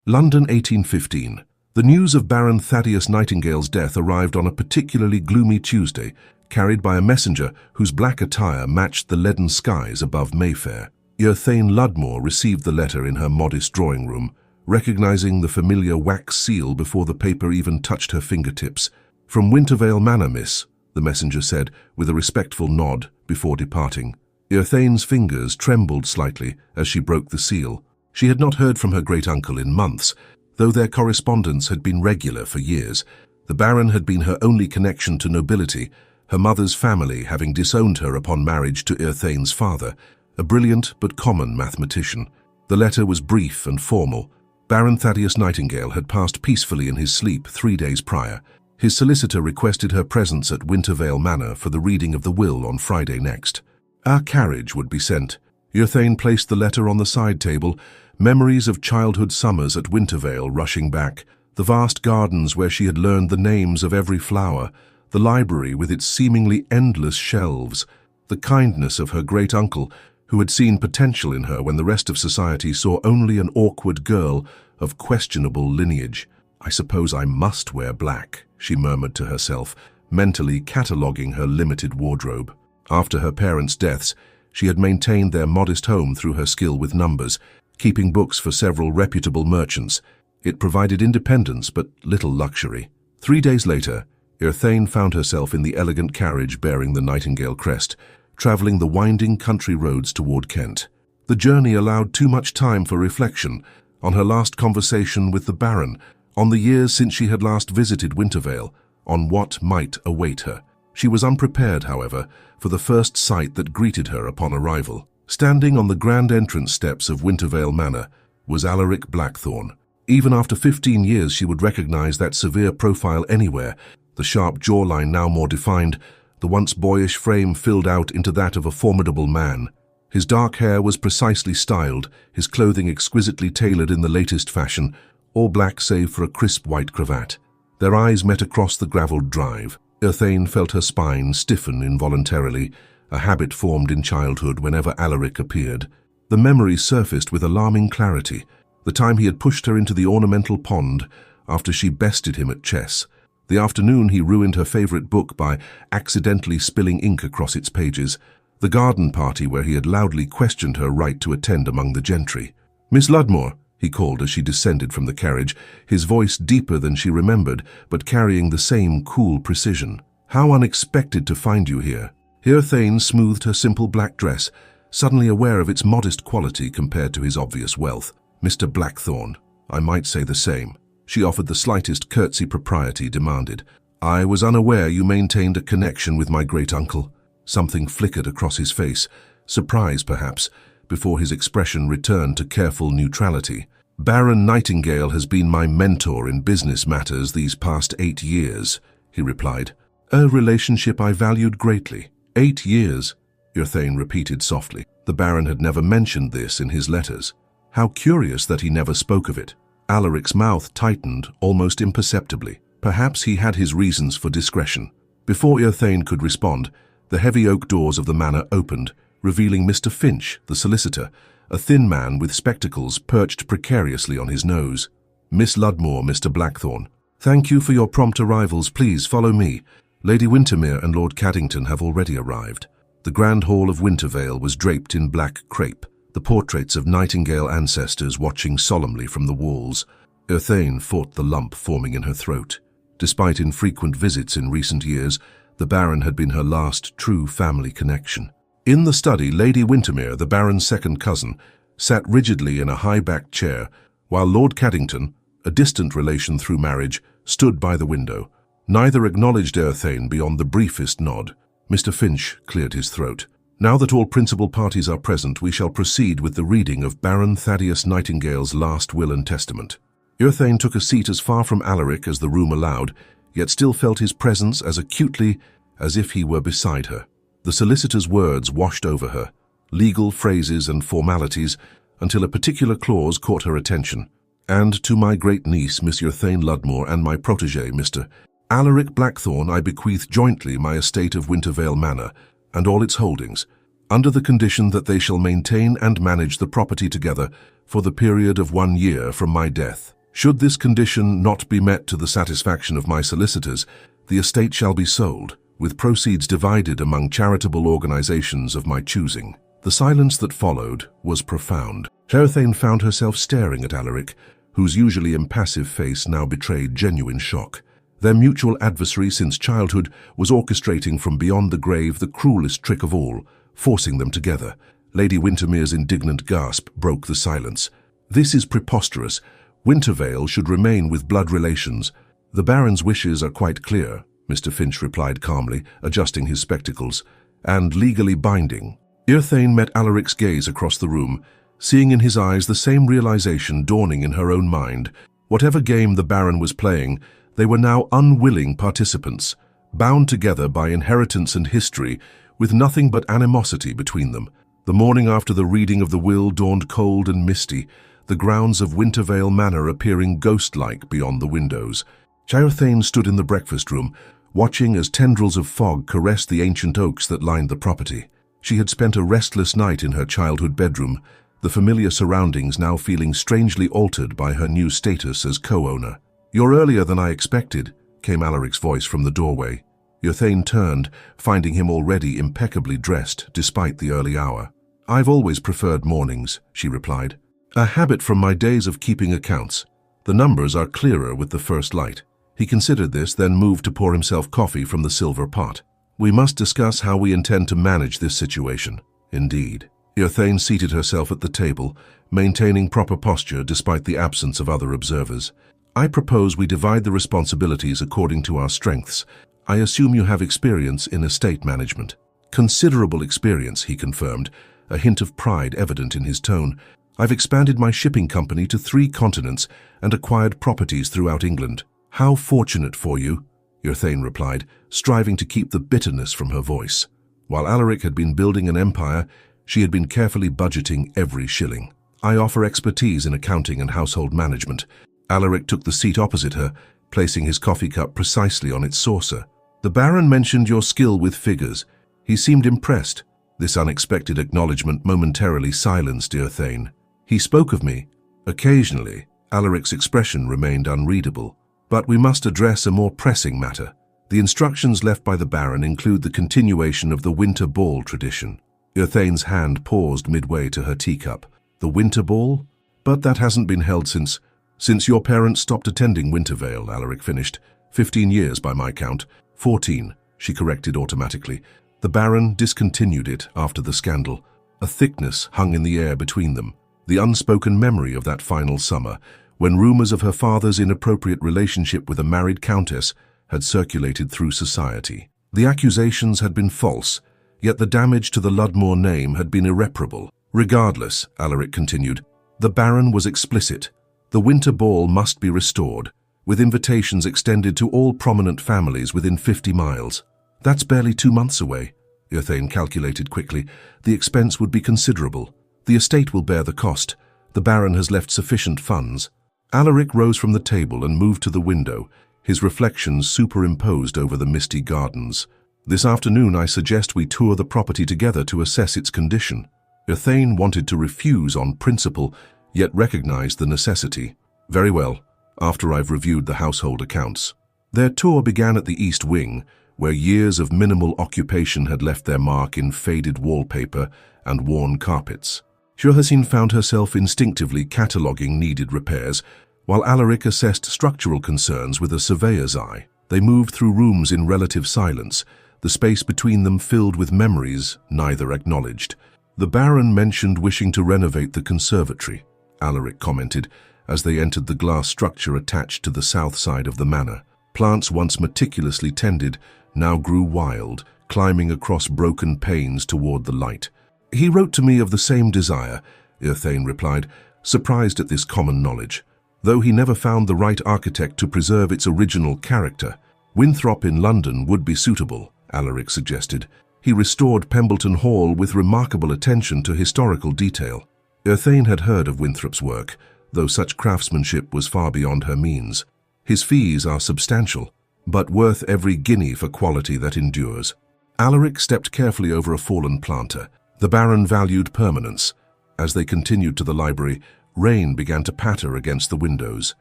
London 1815. The news of Baron Thaddeus Nightingale's death arrived on a particularly gloomy Tuesday, carried by a messenger whose black attire matched the leaden skies above Mayfair. Thane Ludmore received the letter in her modest drawing-room, recognizing the familiar wax seal before the paper even touched her fingertips. "From Wintervale Manor, miss," the messenger said, with a respectful nod before departing. Thane's fingers trembled slightly as she broke the seal. She had not heard from her great-uncle in months, though their correspondence had been regular for years. The Baron had been her only connection to nobility, her mother's family having disowned her upon marriage to Thane's father, a brilliant but common mathematician. The letter was brief and formal. Baron Thaddeus Nightingale had passed peacefully in his sleep 3 days prior. His solicitor requested her presence at Wintervale Manor for the reading of the will on Friday next. Our carriage would be sent. Thane placed the letter on the side table, memories of childhood summers at Wintervale rushing back, the vast gardens where she had learned the names of every flower, the library with its seemingly endless shelves, the kindness of her great-uncle, who had seen potential in her when the rest of society saw only an awkward girl of questionable lineage. "I suppose I must wear black," she murmured to herself, mentally cataloguing her limited wardrobe. After her parents' deaths, she had maintained their modest home through her skill with numbers, keeping books for several reputable merchants. It provided independence but little luxury. 3 days later, Thane found herself in the elegant carriage bearing the Nightingale crest, travelling the winding country roads toward Kent. The journey allowed too much time for reflection on her last conversation with the Baron, on the years since she had last visited Wintervale, on what might await her. She was unprepared, however, for the first sight that greeted her upon arrival. Standing on the grand entrance steps of Wintervale Manor was Alaric Blackthorne. Even after 15 years she would recognize that severe profile anywhere, the sharp jawline now more defined, the once boyish frame filled out into that of a formidable man. His dark hair was precisely styled, his clothing exquisitely tailored in the latest fashion, all black save for a crisp white cravat. Their eyes met across the gravelled drive. Thane felt her spine stiffen involuntarily, a habit formed in childhood whenever Alaric appeared. The memory surfaced with alarming clarity, the time he had pushed her into the ornamental pond after she bested him at chess, the afternoon he ruined her favourite book by accidentally spilling ink across its pages, the garden party where he had loudly questioned her right to attend among the gentry. "Miss Ludmore," he called as she descended from the carriage, his voice deeper than she remembered, but carrying the same cool precision. "How unexpected to find you here." Here Thane smoothed her simple black dress, suddenly aware of its modest quality compared to his obvious wealth. "Mr. Blackthorne, I might say the same." She offered the slightest curtsy propriety demanded. "I was unaware you maintained a connection with my great-uncle." Something flickered across his face, surprise perhaps, before his expression returned to careful neutrality. "Baron Nightingale has been my mentor in business matters these past 8 years, he replied. "A relationship I valued greatly." 8 years, Thane repeated softly. The Baron had never mentioned this in his letters. How curious that he never spoke of it. Alaric's mouth tightened almost imperceptibly. Perhaps he had his reasons for discretion. Before Thane could respond, the heavy oak doors of the manor opened, revealing Mr. Finch, the solicitor, a thin man with spectacles perched precariously on his nose. "Miss Ludmore, Mr. Blackthorne. Thank you for your prompt arrivals. Please follow me. Lady Wintermere and Lord Caddington have already arrived." The grand hall of Wintervale was draped in black crepe, the portraits of Nightingale ancestors watching solemnly from the walls. Thane fought the lump forming in her throat. Despite infrequent visits in recent years, the Baron had been her last true family connection. In the study, Lady Wintermere, the Baron's second cousin, sat rigidly in a high-backed chair, while Lord Caddington, a distant relation through marriage, stood by the window. Neither acknowledged Thane beyond the briefest nod. Mr. Finch cleared his throat. "Now that all principal parties are present, we shall proceed with the reading of Baron Thaddeus Nightingale's last will and testament." Thane took a seat as far from Alaric as the room allowed, yet still felt his presence as acutely as if he were beside her. The solicitor's words washed over her, legal phrases and formalities, until a particular clause caught her attention. "And to my great niece, Miss Thane Ludmore, and my protégé, Mr. Alaric Blackthorne, I bequeath jointly my estate of Wintervale Manor and all its holdings, under the condition that they shall maintain and manage the property together for the period of 1 year from my death. Should this condition not be met to the satisfaction of my solicitors, the estate shall be sold, with proceeds divided among charitable organizations of my choosing." The silence that followed was profound. Llywelyn found herself staring at Alaric, whose usually impassive face now betrayed genuine shock. Their mutual adversary since childhood was orchestrating from beyond the grave the cruelest trick of all, forcing them together. Lady Wintermere's indignant gasp broke the silence. "This is preposterous. Wintervale should remain with blood relations." "The Baron's wishes are quite clear," Mr. Finch replied calmly, adjusting his spectacles, "and legally binding." Llywelyn met Alaric's gaze across the room, seeing in his eyes the same realization dawning in her own mind. Whatever game the Baron was playing, they were now unwilling participants, bound together by inheritance and history, with nothing but animosity between them. The morning after the reading of the will dawned cold and misty, the grounds of Wintervale Manor appearing ghost-like beyond the windows. Llywelyn stood in the breakfast room, watching as tendrils of fog caressed the ancient oaks that lined the property. She had spent a restless night in her childhood bedroom, the familiar surroundings now feeling strangely altered by her new status as co-owner. "You're earlier than I expected," came Alaric's voice from the doorway. Llywelyn turned, finding him already impeccably dressed despite the early hour. "I've always preferred mornings," she replied. "A habit from my days of keeping accounts. The numbers are clearer with the first light." He considered this, then moved to pour himself coffee from the silver pot. "We must discuss how we intend to manage this situation." "Indeed." Llywelyn seated herself at the table, maintaining proper posture despite the absence of other observers. "I propose we divide the responsibilities according to our strengths. I assume you have experience in estate management." "Considerable experience," he confirmed, a hint of pride evident in his tone. "I've expanded my shipping company to 3 continents and acquired properties throughout England." "How fortunate for you," Llywelyn replied, striving to keep the bitterness from her voice. While Alaric had been building an empire, she had been carefully budgeting every shilling. "I offer expertise in accounting and household management." Alaric took the seat opposite her, placing his coffee cup precisely on its saucer. "The Baron mentioned your skill with figures. He seemed impressed." This unexpected acknowledgement momentarily silenced Llywelyn. "He spoke of me." Occasionally, Alaric's expression remained unreadable. "But we must address a more pressing matter. The instructions left by the Baron include the continuation of the winter ball tradition." Llywelyn's hand paused midway to her teacup. "The winter ball? But that hasn't been held since your parents stopped attending Wintervale," Alaric finished. 15 years by my count." 14, she corrected automatically. "The Baron discontinued it after the scandal." A thickness hung in the air between them, the unspoken memory of that final summer, when rumors of her father's inappropriate relationship with a married countess had circulated through society. The accusations had been false, yet the damage to the Ludmore name had been irreparable. "Regardless," Alaric continued, "the Baron was explicit. The winter ball must be restored, with invitations extended to all prominent families within 50 miles. That's barely 2 months away," Llywelyn calculated quickly. "The expense would be considerable. The estate will bear the cost. The Baron has left sufficient funds." Alaric rose from the table and moved to the window, his reflections superimposed over the misty gardens. "This afternoon I suggest we tour the property together to assess its condition." Llywelyn wanted to refuse on principle, yet recognized the necessity. "Very well, after I've reviewed the household accounts." Their tour began at the East Wing, where years of minimal occupation had left their mark in faded wallpaper and worn carpets. Llywelyn found herself instinctively cataloguing needed repairs, while Alaric assessed structural concerns with a surveyor's eye. They moved through rooms in relative silence, the space between them filled with memories neither acknowledged. "The Baron mentioned wishing to renovate the conservatory," Alaric commented, as they entered the glass structure attached to the south side of the manor. Plants once meticulously tended now grew wild, climbing across broken panes toward the light. "He wrote to me of the same desire," Llywelyn replied, surprised at this common knowledge. "Though he never found the right architect to preserve its original character. Winthrop in London would be suitable," Alaric suggested. "He restored Pembleton Hall with remarkable attention to historical detail." Llywelyn had heard of Winthrop's work, though such craftsmanship was far beyond her means. "His fees are substantial, but worth every guinea for quality that endures." Alaric stepped carefully over a fallen planter. The Baron valued permanence. As they continued to the library, Rain began to patter against the windows.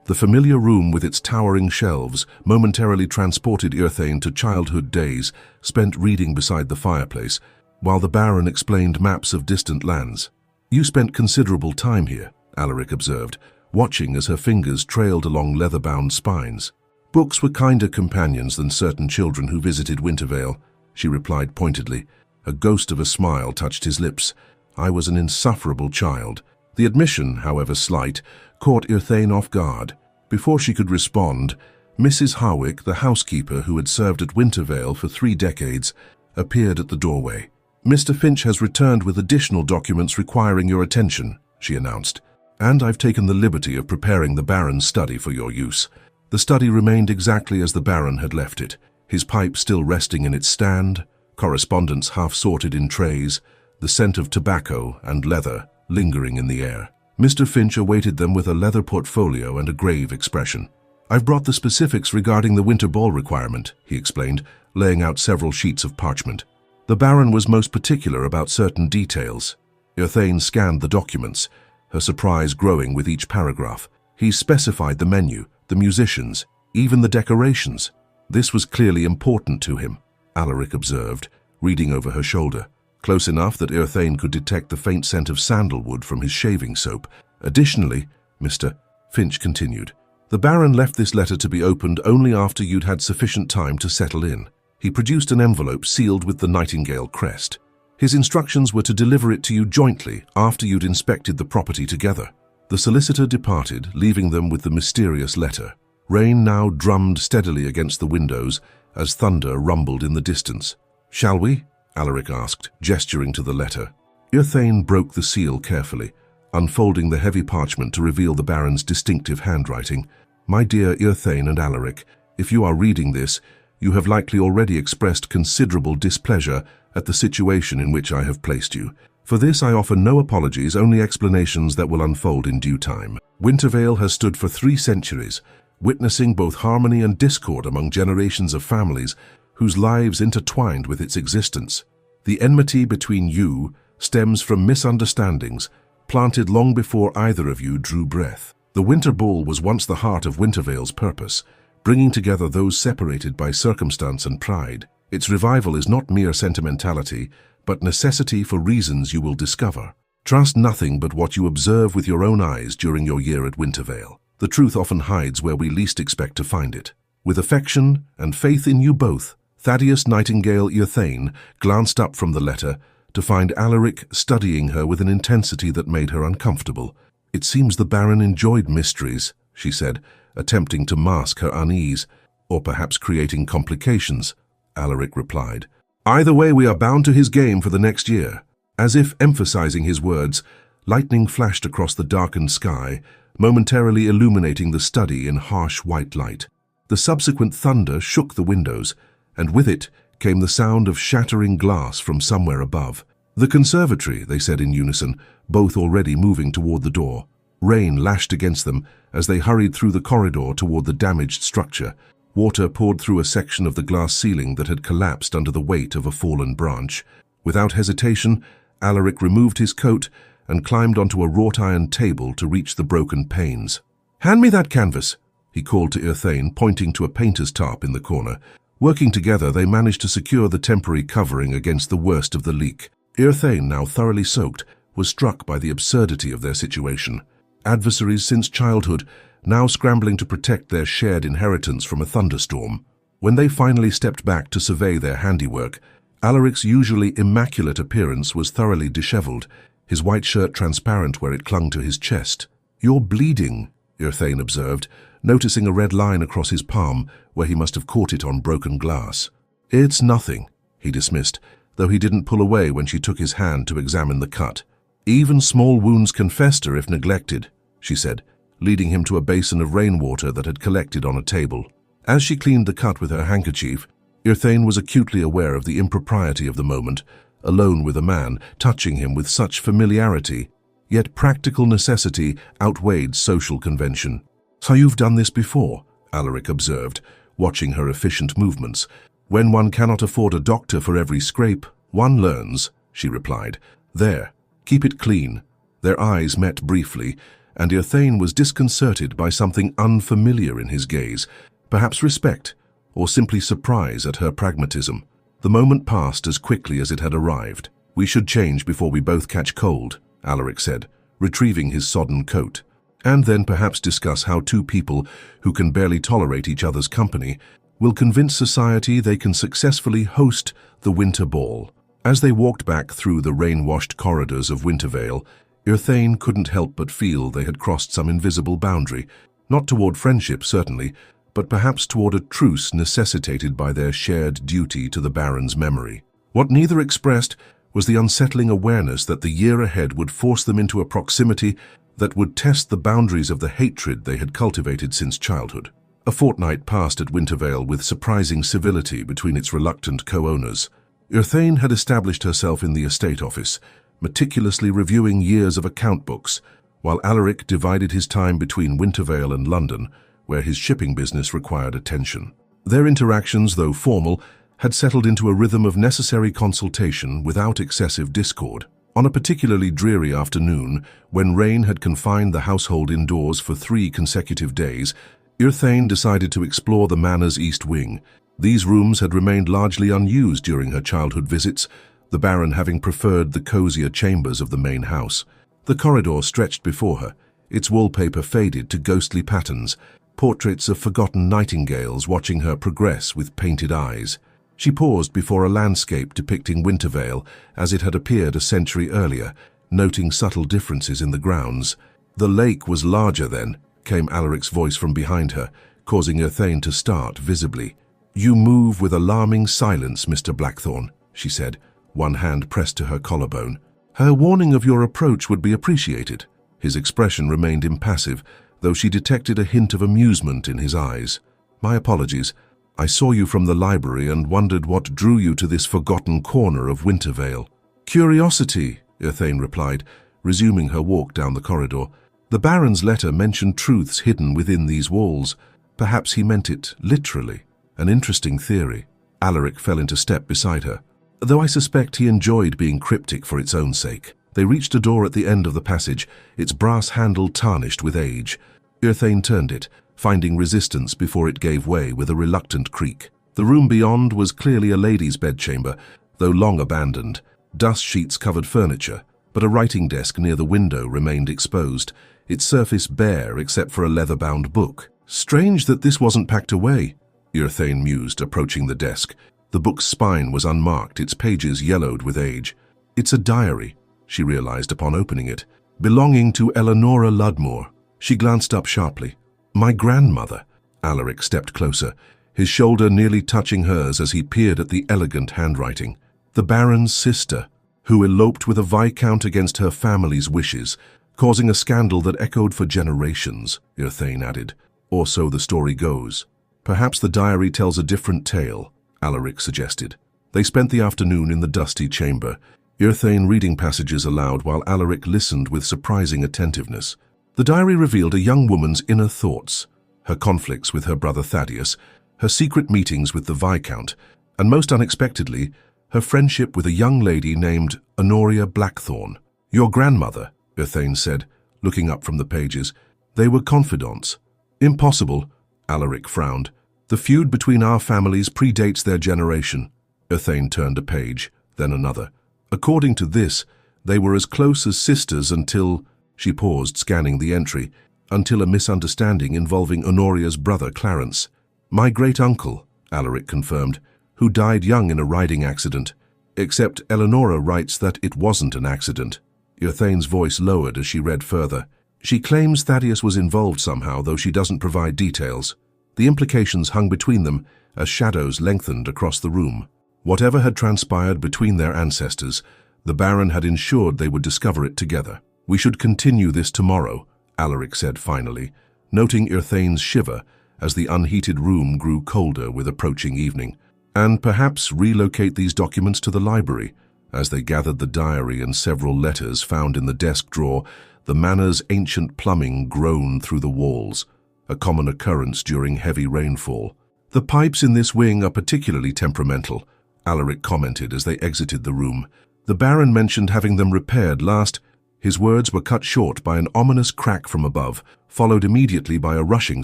The familiar room with its towering shelves momentarily transported Irthane to childhood days spent reading beside the fireplace, while the Baron explained maps of distant lands. "You spent considerable time here," Alaric observed, watching as her fingers trailed along leather-bound spines. "Books were kinder companions than certain children who visited Wintervale," she replied pointedly. A ghost of a smile touched his lips. "I was an insufferable child." The admission, however slight, caught Irthane off guard. Before she could respond, Mrs. Harwick, the housekeeper who had served at Wintervale for 3 decades, appeared at the doorway. "Mr. Finch has returned with additional documents requiring your attention," she announced. "And I've taken the liberty of preparing the Baron's study for your use." The study remained exactly as the Baron had left it, his pipe still resting in its stand, correspondence half sorted in trays, the scent of tobacco and leather lingering in the air. Mr. Finch awaited them with a leather portfolio and a grave expression. "I've brought the specifics regarding the winter ball requirement," he explained, laying out several sheets of parchment. The Baron was most particular about certain details. Irthane scanned the documents, her surprise growing with each paragraph. He specified the menu, the musicians, even the decorations. This was clearly important to him, Alaric observed, reading over her shoulder, close enough that Irthane could detect the faint scent of sandalwood from his shaving soap. "Additionally," Mr. Finch continued, "the Baron left this letter to be opened only after you'd had sufficient time to settle in." He produced an envelope sealed with the Nightingale crest. His instructions were to deliver it to you jointly after you'd inspected the property together. The solicitor departed, leaving them with the mysterious letter. Rain now drummed steadily against the windows as thunder rumbled in the distance. "Shall we?" Alaric asked, gesturing to the letter. Irthane broke the seal carefully, unfolding the heavy parchment to reveal the Baron's distinctive handwriting. "My dear Irthane and Alaric, if you are reading this, you have likely already expressed considerable displeasure at the situation in which I have placed you. For this I offer no apologies, only explanations that will unfold in due time. Wintervale has stood for 3 centuries, witnessing both harmony and discord among generations of families whose lives intertwined with its existence. The enmity between you stems from misunderstandings planted long before either of you drew breath. The Winter Ball was once the heart of Wintervale's purpose, bringing together those separated by circumstance and pride. Its revival is not mere sentimentality, but necessity for reasons you will discover. Trust nothing but what you observe with your own eyes during your year at Wintervale. The truth often hides where we least expect to find it. With affection and faith in you both, Thaddeus Nightingale Irthane glanced up from the letter to find Alaric studying her with an intensity that made her uncomfortable. "It seems the Baron enjoyed mysteries," she said, attempting to mask her unease, "or perhaps creating complications," Alaric replied. "Either way, we are bound to his game for the next year." As if emphasizing his words, lightning flashed across the darkened sky, momentarily illuminating the study in harsh white light. The subsequent thunder shook the windows, and with it came the sound of shattering glass from somewhere above. "The conservatory," they said in unison, both already moving toward the door. Rain lashed against them as they hurried through the corridor toward the damaged structure. Water poured through a section of the glass ceiling that had collapsed under the weight of a fallen branch. Without hesitation, Alaric removed his coat and climbed onto a wrought-iron table to reach the broken panes. "Hand me that canvas," he called to Irthane, pointing to a painter's tarp in the corner. Working together, they managed to secure the temporary covering against the worst of the leak. Irthane, now thoroughly soaked, was struck by the absurdity of their situation. Adversaries since childhood, now scrambling to protect their shared inheritance from a thunderstorm. When they finally stepped back to survey their handiwork, Alaric's usually immaculate appearance was thoroughly disheveled, his white shirt transparent where it clung to his chest. "You're bleeding," Irthane observed, noticing a red line across his palm where he must have caught it on broken glass. "It's nothing," he dismissed, though he didn't pull away when she took his hand to examine the cut. "Even small wounds can fester if neglected," she said, leading him to a basin of rainwater that had collected on a table. As she cleaned the cut with her handkerchief, Irthane was acutely aware of the impropriety of the moment, alone with a man, touching him with such familiarity, yet practical necessity outweighed social convention. "So you've done this before," Alaric observed, watching her efficient movements. "When one cannot afford a doctor for every scrape, one learns," she replied. "There, keep it clean." Their eyes met briefly, and Irthane was disconcerted by something unfamiliar in his gaze, perhaps respect, or simply surprise at her pragmatism. The moment passed as quickly as it had arrived. "We should change before we both catch cold," Alaric said, retrieving his sodden coat, "and then perhaps discuss how two people who can barely tolerate each other's company will convince society they can successfully host the winter ball." As they walked back through the rain-washed corridors of Wintervale, Irthane couldn't help but feel they had crossed some invisible boundary, not toward friendship certainly, but perhaps toward a truce necessitated by their shared duty to the Baron's memory. What neither expressed was the unsettling awareness that the year ahead would force them into a proximity that would test the boundaries of the hatred they had cultivated since childhood. A fortnight passed at Wintervale with surprising civility between its reluctant co-owners. Irthane had established herself in the estate office, meticulously reviewing years of account books, while Alaric divided his time between Wintervale and London, where his shipping business required attention. Their interactions, though formal, had settled into a rhythm of necessary consultation without excessive discord. On a particularly dreary afternoon, when rain had confined the household indoors for 3 consecutive days, Irthane decided to explore the manor's east wing. These rooms had remained largely unused during her childhood visits, the Baron having preferred the cozier chambers of the main house. The corridor stretched before her, its wallpaper faded to ghostly patterns, portraits of forgotten nightingales watching her progress with painted eyes. She paused before a landscape depicting Wintervale as it had appeared a century earlier, noting subtle differences in the grounds. "The lake was larger then," came Alaric's voice from behind her, causing Irthane to start visibly. "You move with alarming silence, Mr. Blackthorne," she said, one hand pressed to her collarbone. "Her warning of your approach would be appreciated." His expression remained impassive, though she detected a hint of amusement in his eyes. "My apologies. I saw you from the library and wondered what drew you to this forgotten corner of Wintervale." "Curiosity," Irthane replied, resuming her walk down the corridor. "The Baron's letter mentioned truths hidden within these walls. Perhaps he meant it literally. An interesting theory." Alaric fell into step beside her, though I suspect he enjoyed being cryptic for its own sake. They reached a door at the end of the passage, its brass handle tarnished with age. Irthane turned it, finding resistance before it gave way with a reluctant creak. The room beyond was clearly a lady's bedchamber, though long abandoned. Dust sheets covered furniture, but a writing desk near the window remained exposed, its surface bare except for a leather-bound book. "Strange that this wasn't packed away," Irthane mused, approaching the desk. The book's spine was unmarked, its pages yellowed with age. "It's a diary," she realized upon opening it, "belonging to Eleonora Ludmore." She glanced up sharply. "My grandmother." Alaric stepped closer, his shoulder nearly touching hers as he peered at the elegant handwriting. "The Baron's sister, who eloped with a viscount against her family's wishes, causing a scandal that echoed for generations," Irthane added. "Or so the story goes." "Perhaps the diary tells a different tale," Alaric suggested. They spent the afternoon in the dusty chamber, Irthane reading passages aloud while Alaric listened with surprising attentiveness. The diary revealed a young woman's inner thoughts, her conflicts with her brother Thaddeus, her secret meetings with the Viscount, and most unexpectedly, her friendship with a young lady named Honoria Blackthorne. "Your grandmother," Irthane said, looking up from the pages. "They were confidants." "Impossible," Alaric frowned. "The feud between our families predates their generation." Irthane turned a page, then another. "According to this, they were as close as sisters until—" She paused, scanning the entry, "until a misunderstanding involving Honoria's brother Clarence." "My great-uncle," Alaric confirmed, "who died young in a riding accident. Except Eleonora writes that it wasn't an accident." Irthane's voice lowered as she read further. "She claims Thaddeus was involved somehow, though she doesn't provide details." The implications hung between them as shadows lengthened across the room. Whatever had transpired between their ancestors, the Baron had ensured they would discover it together. "We should continue this tomorrow," Alaric said finally, noting Irthane's shiver as the unheated room grew colder with approaching evening, "and perhaps relocate these documents to the library." As they gathered the diary and several letters found in the desk drawer, the manor's ancient plumbing groaned through the walls, a common occurrence during heavy rainfall. "The pipes in this wing are particularly temperamental," Alaric commented as they exited the room. "The Baron mentioned having them repaired last—" His words were cut short by an ominous crack from above, followed immediately by a rushing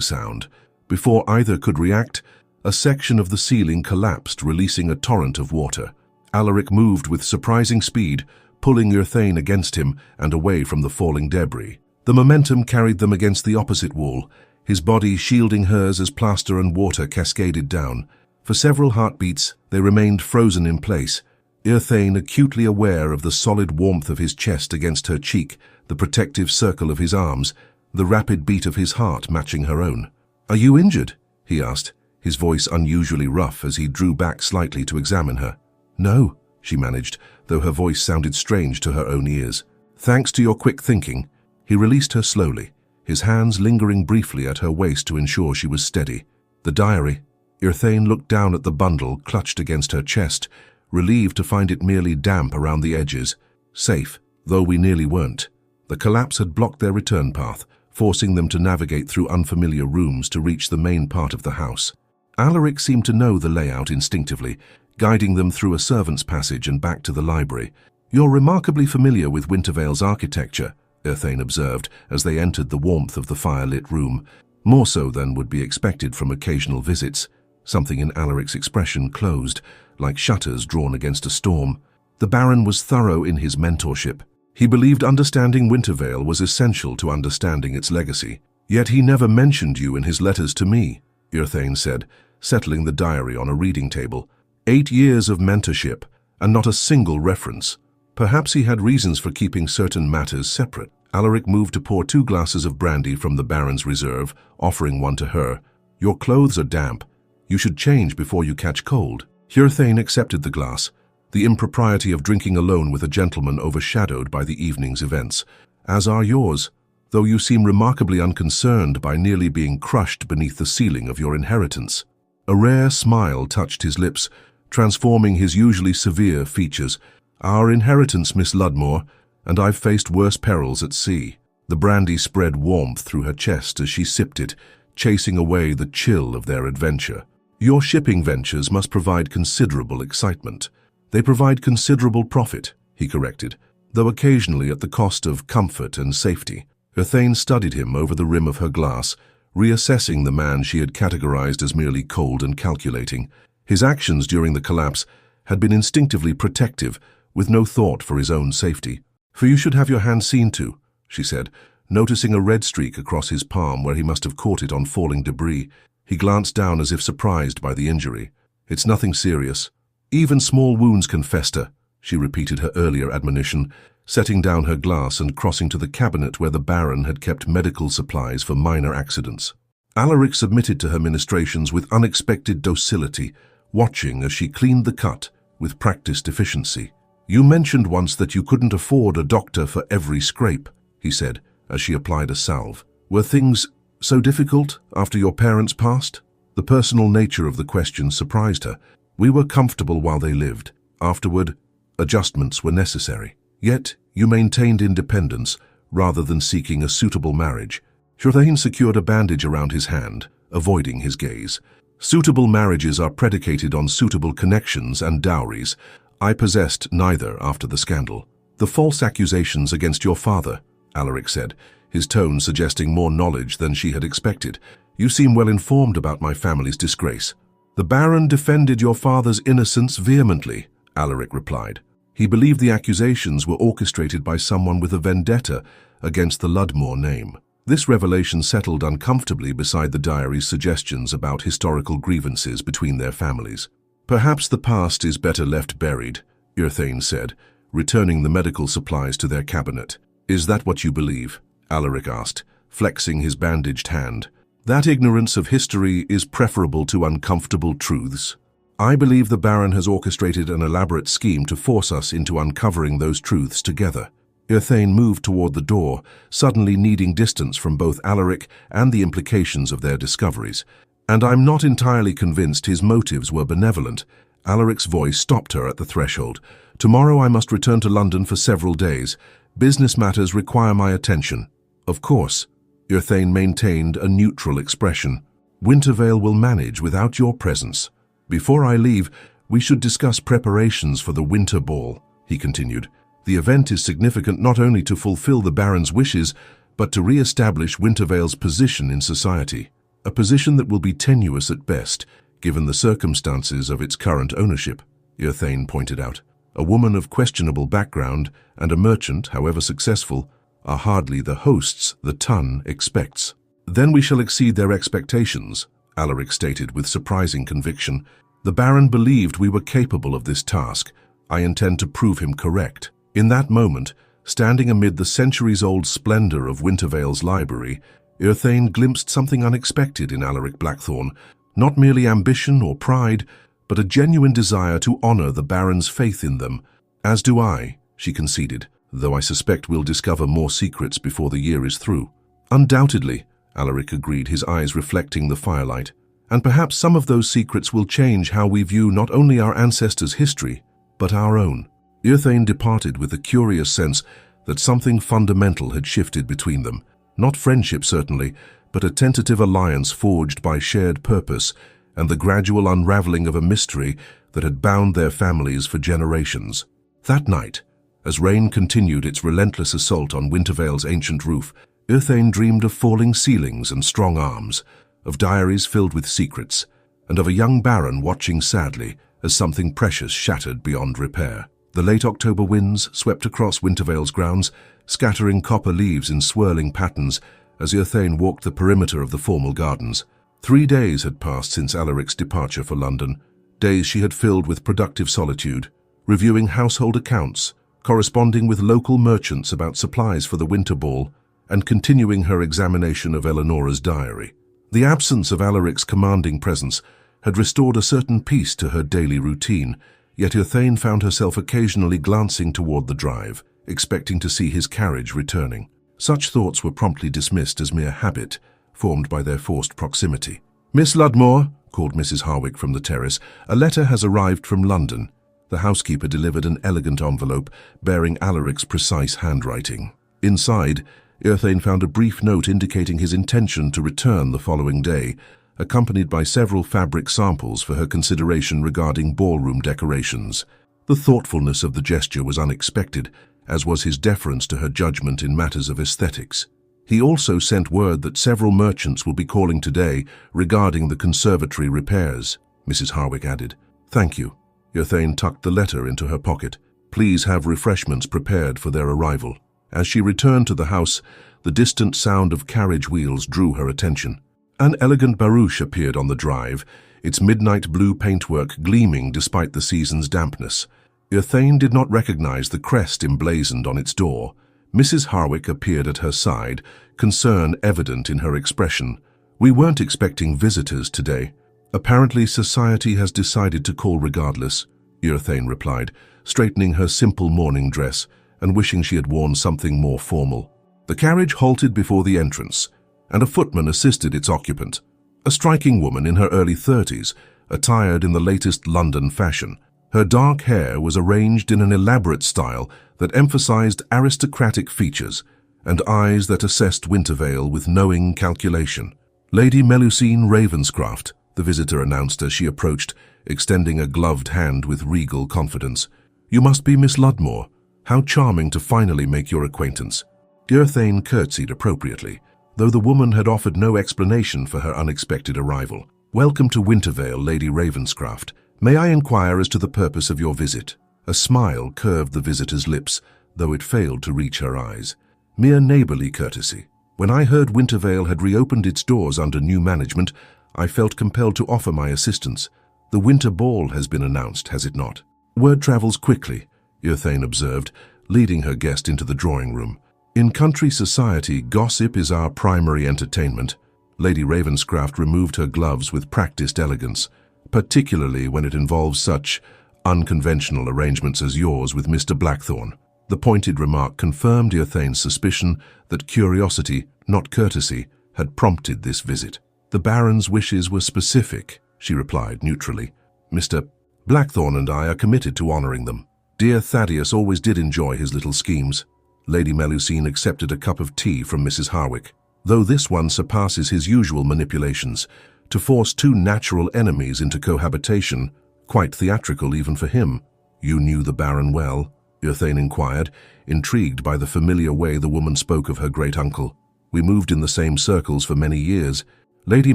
sound. Before either could react, a section of the ceiling collapsed, releasing a torrent of water. Alaric moved with surprising speed, pulling Urthane against him and away from the falling debris. The momentum carried them against the opposite wall, his body shielding hers as plaster and water cascaded down. For several heartbeats, they remained frozen in place, Urthane acutely aware of the solid warmth of his chest against her cheek, the protective circle of his arms, the rapid beat of his heart matching her own. "Are you injured?" he asked, his voice unusually rough as he drew back slightly to examine her. "No," she managed, though her voice sounded strange to her own ears. "Thanks to your quick thinking." He released her slowly, his hands lingering briefly at her waist to ensure she was steady. The diary. Urthane looked down at the bundle clutched against her chest, relieved to find it merely damp around the edges. Safe, though we nearly weren't. The collapse had blocked their return path, forcing them to navigate through unfamiliar rooms to reach the main part of the house. Alaric seemed to know the layout instinctively, guiding them through a servant's passage and back to the library. "You're remarkably familiar with Wintervale's architecture," Urthane observed as they entered the warmth of the fire-lit room, more so than would be expected from occasional visits. Something in Alaric's expression closed, like shutters drawn against a storm. The Baron was thorough in his mentorship. He believed understanding Wintervale was essential to understanding its legacy. "Yet he never mentioned you in his letters to me," Urthane said, settling the diary on a reading table. 8 years of mentorship, and not a single reference. Perhaps he had reasons for keeping certain matters separate. Alaric moved to pour 2 glasses of brandy from the Baron's reserve, offering one to her. "Your clothes are damp. You should change before you catch cold." Urthane accepted the glass, the impropriety of drinking alone with a gentleman overshadowed by the evening's events. "As are yours, though you seem remarkably unconcerned by nearly being crushed beneath the ceiling of your inheritance." A rare smile touched his lips, transforming his usually severe features. "Our inheritance, Miss Ludmore, and I've faced worse perils at sea." The brandy spread warmth through her chest as she sipped it, chasing away the chill of their adventure. "Your shipping ventures must provide considerable excitement." "They provide considerable profit," he corrected, though occasionally at the cost of comfort and safety. Urthane studied him over the rim of her glass, reassessing the man she had categorized as merely cold and calculating. His actions during the collapse had been instinctively protective, with no thought for his own safety. "For you should have your hand seen to," she said, noticing a red streak across his palm where he must have caught it on falling debris. He glanced down as if surprised by the injury. "It's nothing serious. Even small wounds can fester," she repeated her earlier admonition, setting down her glass and crossing to the cabinet where the Baron had kept medical supplies for minor accidents. Alaric submitted to her ministrations with unexpected docility, watching as she cleaned the cut with practiced efficiency. "You mentioned once that you couldn't afford a doctor for every scrape," he said, as she applied a salve. "Were things so difficult after your parents passed?" The personal nature of the question surprised her. "We were comfortable while they lived. Afterward, adjustments were necessary. Yet, you maintained independence rather than seeking a suitable marriage." Urthane secured a bandage around his hand, avoiding his gaze. "Suitable marriages are predicated on suitable connections and dowries. I possessed neither after the scandal." "The false accusations against your father," Alaric said, his tone suggesting more knowledge than she had expected. "You seem well informed about my family's disgrace." "The Baron defended your father's innocence vehemently," Alaric replied. He believed the accusations were orchestrated by someone with a vendetta against the Ludmore name. This revelation settled uncomfortably beside the diary's suggestions about historical grievances between their families. "Perhaps the past is better left buried," Urthane said, returning the medical supplies to their cabinet. "Is that what you believe?" Alaric asked, flexing his bandaged hand. "That ignorance of history is preferable to uncomfortable truths. I believe the Baron has orchestrated an elaborate scheme to force us into uncovering those truths together." Urthane moved toward the door, suddenly needing distance from both Alaric and the implications of their discoveries. "And I'm not entirely convinced his motives were benevolent." Alaric's voice stopped her at the threshold. "Tomorrow I must return to London for several days. Business matters require my attention." "Of course." Urthane maintained a neutral expression. "Wintervale will manage without your presence. Before I leave, we should discuss preparations for the winter ball," he continued, The event is significant not only to fulfill the Baron's wishes, but to re-establish Wintervale's position in society, a position that will be tenuous at best, given the circumstances of its current ownership, Eothane pointed out. A woman of questionable background and a merchant, however successful, are hardly the hosts the Tun expects. Then we shall exceed their expectations, Alaric stated with surprising conviction. The Baron believed we were capable of this task. I intend to prove him correct. In that moment, standing amid the centuries-old splendor of Wintervale's library, Eothane glimpsed something unexpected in Alaric Blackthorne, not merely ambition or pride, but a genuine desire to honor the Baron's faith in them. As do I, she conceded, though I suspect we'll discover more secrets before the year is through. Undoubtedly, Alaric agreed, his eyes reflecting the firelight. And perhaps some of those secrets will change how we view not only our ancestors' history, but our own. Eothane departed with a curious sense that something fundamental had shifted between them. Not friendship, certainly, but a tentative alliance forged by shared purpose and the gradual unraveling of a mystery that had bound their families for generations. That night, as rain continued its relentless assault on Wintervale's ancient roof, Eothane dreamed of falling ceilings and strong arms, of diaries filled with secrets, and of a young baron watching sadly as something precious shattered beyond repair. The late October winds swept across Wintervale's grounds, scattering copper leaves in swirling patterns as Eothane walked the perimeter of the formal gardens. 3 days had passed since Alaric's departure for London, days she had filled with productive solitude, reviewing household accounts, corresponding with local merchants about supplies for the winter ball, and continuing her examination of Eleanora's diary. The absence of Alaric's commanding presence had restored a certain peace to her daily routine, yet Eothane found herself occasionally glancing toward the drive, expecting to see his carriage returning. Such thoughts were promptly dismissed as mere habit, formed by their forced proximity. "Miss Ludmore," called Mrs. Harwick from the terrace, "a letter has arrived from London." The housekeeper delivered an elegant envelope bearing Alaric's precise handwriting. Inside, Eothane found a brief note indicating his intention to return the following day, accompanied by several fabric samples for her consideration regarding ballroom decorations. The thoughtfulness of the gesture was unexpected, as was his deference to her judgment in matters of aesthetics. He also sent word that several merchants will be calling today regarding the conservatory repairs, Mrs. Harwick added. "Thank you." Eothane tucked the letter into her pocket. "Please have refreshments prepared for their arrival." As she returned to the house, the distant sound of carriage wheels drew her attention. An elegant barouche appeared on the drive, its midnight blue paintwork gleaming despite the season's dampness. Eothane did not recognize the crest emblazoned on its door. Mrs. Harwick appeared at her side, concern evident in her expression. "We weren't expecting visitors today. Apparently society has decided to call regardless," Eothane replied, straightening her simple morning dress and wishing she had worn something more formal. The carriage halted before the entrance, and a footman assisted its occupant, a striking woman in her early 30s, attired in the latest London fashion. Her dark hair was arranged in an elaborate style that emphasized aristocratic features and eyes that assessed Wintervale with knowing calculation. "Lady Melusine Ravenscroft," the visitor announced as she approached, extending a gloved hand with regal confidence. "You must be Miss Ludmore. How charming to finally make your acquaintance." Eothane curtsied appropriately, though the woman had offered no explanation for her unexpected arrival. "Welcome to Wintervale, Lady Ravenscroft. May I inquire as to the purpose of your visit?" A smile curved the visitor's lips, though it failed to reach her eyes. "Mere neighborly courtesy. When I heard Wintervale had reopened its doors under new management, I felt compelled to offer my assistance. The winter ball has been announced, has it not?" "Word travels quickly," Eothane observed, leading her guest into the drawing room. "In country society, gossip is our primary entertainment." Lady Ravenscroft removed her gloves with practiced elegance, particularly when it involves such unconventional arrangements as yours with Mr. Blackthorne. The pointed remark confirmed Eothane's suspicion that curiosity, not courtesy, had prompted this visit. "The Baron's wishes were specific," she replied neutrally. "Mr. Blackthorne and I are committed to honoring them. Dear Thaddeus always did enjoy his little schemes." Lady Melusine accepted a cup of tea from Mrs. Harwick. "Though this one surpasses his usual manipulations, to force two natural enemies into cohabitation, quite theatrical even for him." "You knew the Baron well?" Urthane inquired, intrigued by the familiar way the woman spoke of her great-uncle. "We moved in the same circles for many years." Lady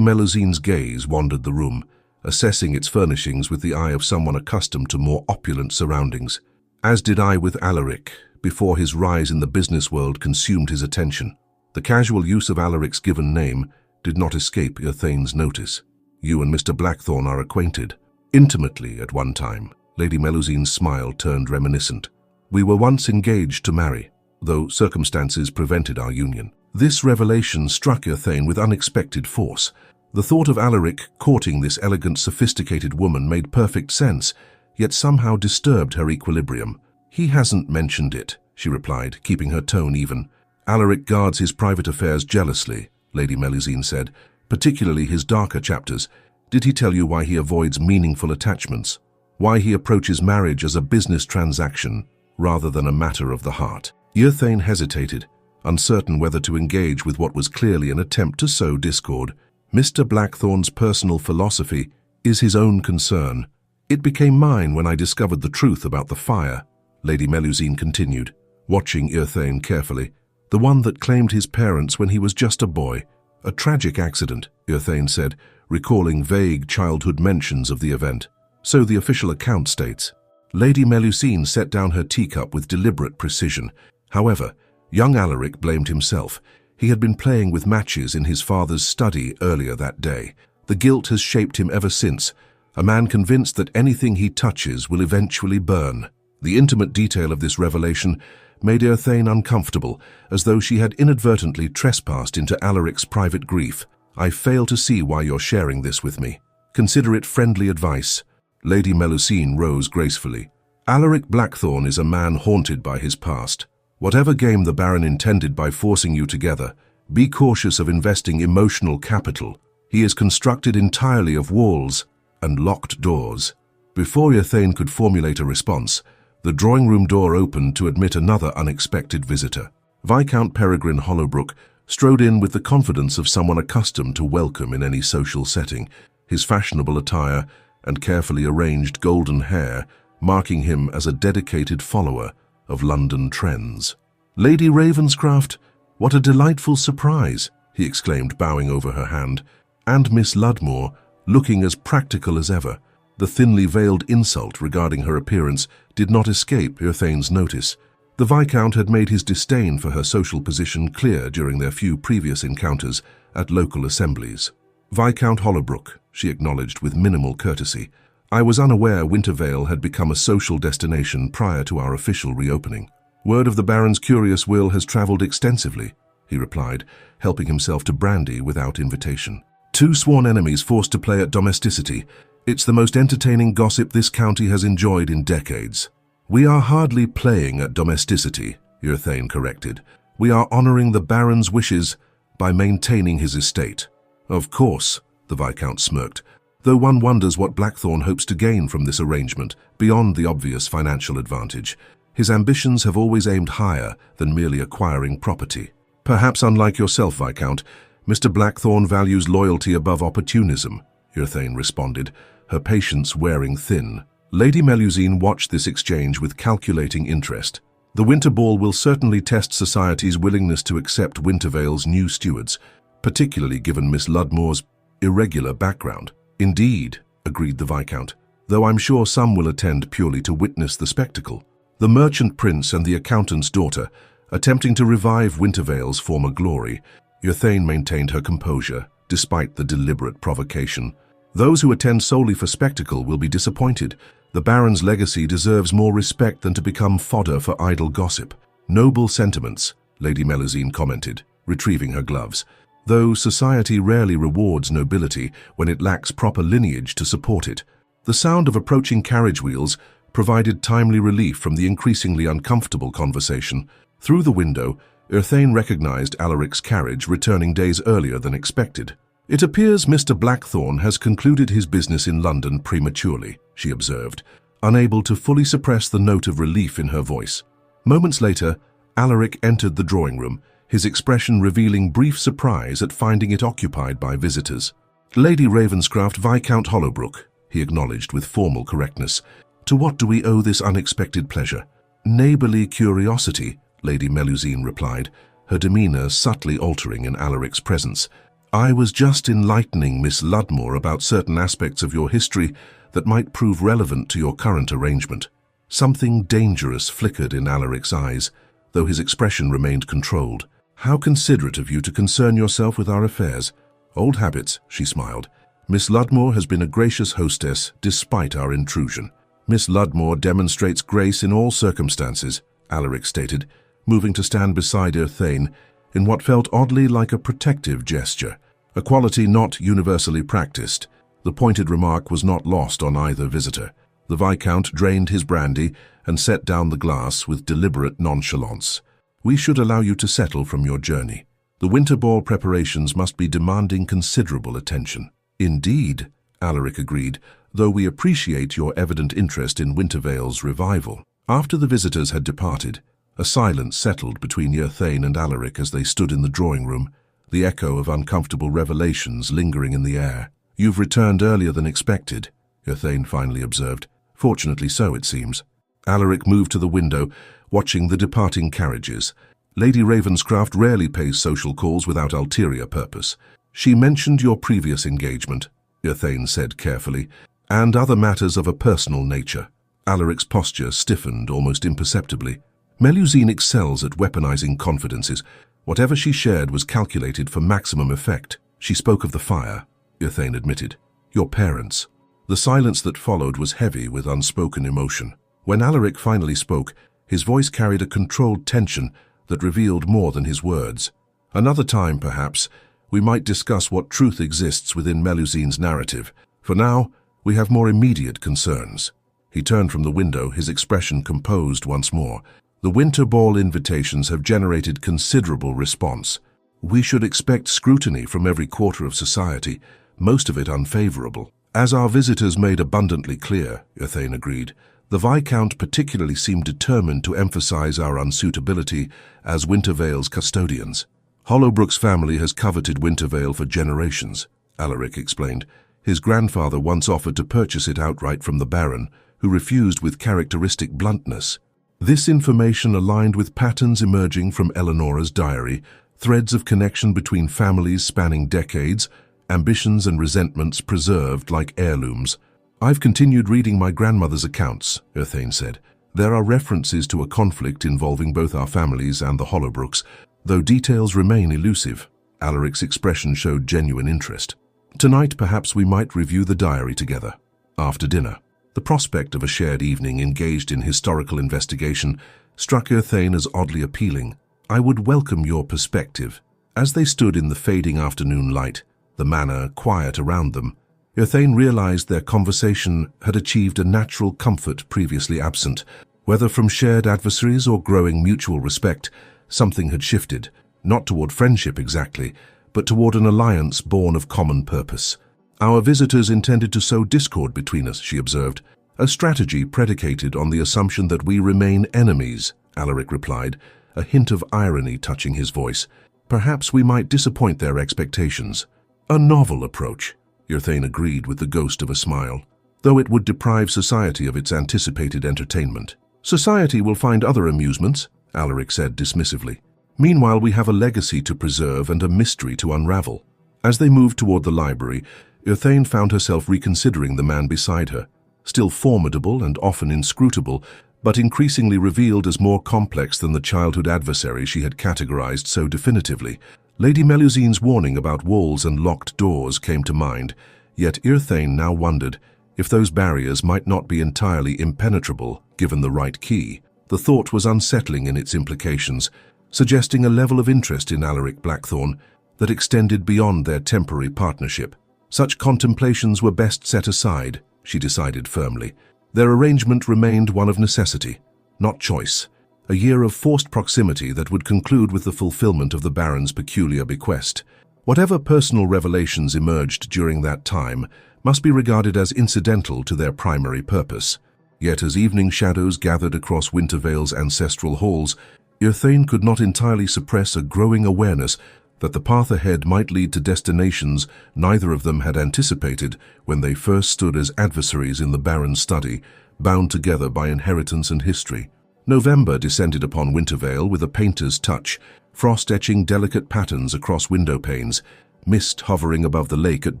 Melusine's gaze wandered the room, assessing its furnishings with the eye of someone accustomed to more opulent surroundings. "As did I with Alaric, before his rise in the business world consumed his attention." The casual use of Alaric's given name did not escape Urthane's notice. "You and Mr. Blackthorne are acquainted." "Intimately at one time." Lady Melusine's smile turned reminiscent. "We were once engaged to marry, though circumstances prevented our union." This revelation struck Urthane with unexpected force. The thought of Alaric courting this elegant, sophisticated woman made perfect sense, yet somehow disturbed her equilibrium. "He hasn't mentioned it," she replied, keeping her tone even. "Alaric guards his private affairs jealously," Lady Melusine said, "particularly his darker chapters. Did he tell you why he avoids meaningful attachments? Why he approaches marriage as a business transaction rather than a matter of the heart?" Urthane hesitated, uncertain whether to engage with what was clearly an attempt to sow discord. "Mr. Blackthorne's personal philosophy is his own concern. It became mine when I discovered the truth about the fire," Lady Melusine continued, watching Urthane carefully. "The one that claimed his parents when he was just a boy. A tragic accident," Urthane said, recalling vague childhood mentions of the event. "So the official account states." Lady Melusine set down her teacup with deliberate precision. However, young Alaric blamed himself. He had been playing with matches in his father's study earlier that day. The guilt has shaped him ever since, a man convinced that anything he touches will eventually burn. The intimate detail of this revelation made Urthane uncomfortable, as though she had inadvertently trespassed into Alaric's private grief. "I fail to see why you're sharing this with me. Consider it friendly advice." Lady Melusine rose gracefully. "Alaric Blackthorne is a man haunted by his past. Whatever game the Baron intended by forcing you together, be cautious of investing emotional capital. He is constructed entirely of walls and locked doors." Before Urthane could formulate a response, the drawing-room door opened to admit another unexpected visitor. Viscount Peregrine Hollowbrook strode in with the confidence of someone accustomed to welcome in any social setting, his fashionable attire and carefully arranged golden hair marking him as a dedicated follower of London trends. "Lady Ravenscraft, what a delightful surprise," he exclaimed, bowing over her hand. "And Miss Ludmore, looking as practical as ever." The thinly veiled insult regarding her appearance did not escape Urthane's notice. The Viscount had made his disdain for her social position clear during their few previous encounters at local assemblies. "Viscount Hollowbrook," she acknowledged with minimal courtesy. "I was unaware Wintervale had become a social destination prior to our official reopening." "Word of the Baron's curious will has travelled extensively," he replied, helping himself to brandy without invitation. "Two sworn enemies forced to play at domesticity. It's the most entertaining gossip this county has enjoyed in decades." "We are hardly playing at domesticity," Urthane corrected. "We are honouring the Baron's wishes by maintaining his estate." "Of course," the Viscount smirked, though one wonders what Blackthorne hopes to gain from this arrangement, beyond the obvious financial advantage. His ambitions have always aimed higher than merely acquiring property. "Perhaps unlike yourself, Viscount, Mr. Blackthorne values loyalty above opportunism," Urthane responded, her patience wearing thin. Lady Melusine watched this exchange with calculating interest. The Winter Ball will certainly test society's willingness to accept Wintervale's new stewards, particularly given Miss Ludmore's irregular background. "Indeed," agreed the Viscount, "though I'm sure some will attend purely to witness the spectacle." The merchant prince and the accountant's daughter, attempting to revive Wintervale's former glory, Urthane maintained her composure, despite the deliberate provocation. "Those who attend solely for spectacle will be disappointed. The Baron's legacy deserves more respect than to become fodder for idle gossip." "Noble sentiments," Lady Melusine commented, retrieving her gloves. "Though society rarely rewards nobility when it lacks proper lineage to support it." The sound of approaching carriage wheels provided timely relief from the increasingly uncomfortable conversation. Through the window, Urthane recognized Alaric's carriage returning days earlier than expected. "It appears Mr. Blackthorne has concluded his business in London prematurely," she observed, unable to fully suppress the note of relief in her voice. Moments later, Alaric entered the drawing room, his expression revealing brief surprise at finding it occupied by visitors. "Lady Ravenscraft, Viscount Hollowbrook," he acknowledged with formal correctness. "To what do we owe this unexpected pleasure?" Neighborly curiosity, Lady Melusine replied, her demeanor subtly altering in Alaric's presence. I was just enlightening Miss Ludmore about certain aspects of your history that might prove relevant to your current arrangement. Something dangerous flickered in Alaric's eyes, though his expression remained controlled. How considerate of you to concern yourself with our affairs. Old habits, she smiled. Miss Ludmore has been a gracious hostess despite our intrusion. Miss Ludmore demonstrates grace in all circumstances, Alaric stated, moving to stand beside Irthane in what felt oddly like a protective gesture, a quality not universally practiced. The pointed remark was not lost on either visitor. The Viscount drained his brandy and set down the glass with deliberate nonchalance. We should allow you to settle from your journey. The winter ball preparations must be demanding considerable attention. Indeed, Alaric agreed, though we appreciate your evident interest in Wintervale's revival. After the visitors had departed, a silence settled between Irthane and Alaric as they stood in the drawing room, the echo of uncomfortable revelations lingering in the air. You've returned earlier than expected, Irthane finally observed. Fortunately so, it seems. Alaric moved to the window, watching the departing carriages. Lady Ravenscraft rarely pays social calls without ulterior purpose. She mentioned your previous engagement, Irthane said carefully, and other matters of a personal nature. Alaric's posture stiffened almost imperceptibly. Melusine excels at weaponizing confidences. Whatever she shared was calculated for maximum effect. She spoke of the fire, Irthane admitted. Your parents. The silence that followed was heavy with unspoken emotion. When Alaric finally spoke, his voice carried a controlled tension that revealed more than his words. Another time, perhaps, we might discuss what truth exists within Melusine's narrative. For now, we have more immediate concerns. He turned from the window, his expression composed once more. The winter ball invitations have generated considerable response. We should expect scrutiny from every quarter of society, most of it unfavorable. As our visitors made abundantly clear, Irthane agreed, the Viscount particularly seemed determined to emphasize our unsuitability as Wintervale's custodians. Hollowbrook's family has coveted Wintervale for generations, Alaric explained. His grandfather once offered to purchase it outright from the Baron, who refused with characteristic bluntness. This information aligned with patterns emerging from Eleonora's diary, threads of connection between families spanning decades, ambitions and resentments preserved like heirlooms. I've continued reading my grandmother's accounts, Irthane said. There are references to a conflict involving both our families and the Hollowbrooks, though details remain elusive. Alaric's expression showed genuine interest. Tonight, perhaps we might review the diary together. After dinner, the prospect of a shared evening engaged in historical investigation struck Irthane as oddly appealing. I would welcome your perspective. As they stood in the fading afternoon light, the manor quiet around them, Irthane realized their conversation had achieved a natural comfort previously absent. Whether from shared adversaries or growing mutual respect, something had shifted, not toward friendship exactly, but toward an alliance born of common purpose. Our visitors intended to sow discord between us, she observed. A strategy predicated on the assumption that we remain enemies, Alaric replied, a hint of irony touching his voice. Perhaps we might disappoint their expectations. A novel approach, Irthane agreed with the ghost of a smile, though it would deprive society of its anticipated entertainment. Society will find other amusements, Alaric said dismissively. Meanwhile, we have a legacy to preserve and a mystery to unravel. As they moved toward the library, Irthane found herself reconsidering the man beside her, still formidable and often inscrutable, but increasingly revealed as more complex than the childhood adversary she had categorized so definitively. Lady Melusine's warning about walls and locked doors came to mind, yet Irthane now wondered if those barriers might not be entirely impenetrable given the right key. The thought was unsettling in its implications, suggesting a level of interest in Alaric Blackthorne that extended beyond their temporary partnership. Such contemplations were best set aside, she decided firmly. Their arrangement remained one of necessity, not choice, a year of forced proximity that would conclude with the fulfillment of the Baron's peculiar bequest. Whatever personal revelations emerged during that time must be regarded as incidental to their primary purpose. Yet as evening shadows gathered across Wintervale's ancestral halls, Irthane could not entirely suppress a growing awareness that the path ahead might lead to destinations neither of them had anticipated when they first stood as adversaries in the Baron's study, bound together by inheritance and history. November descended upon Wintervale with a painter's touch, frost etching delicate patterns across window panes, mist hovering above the lake at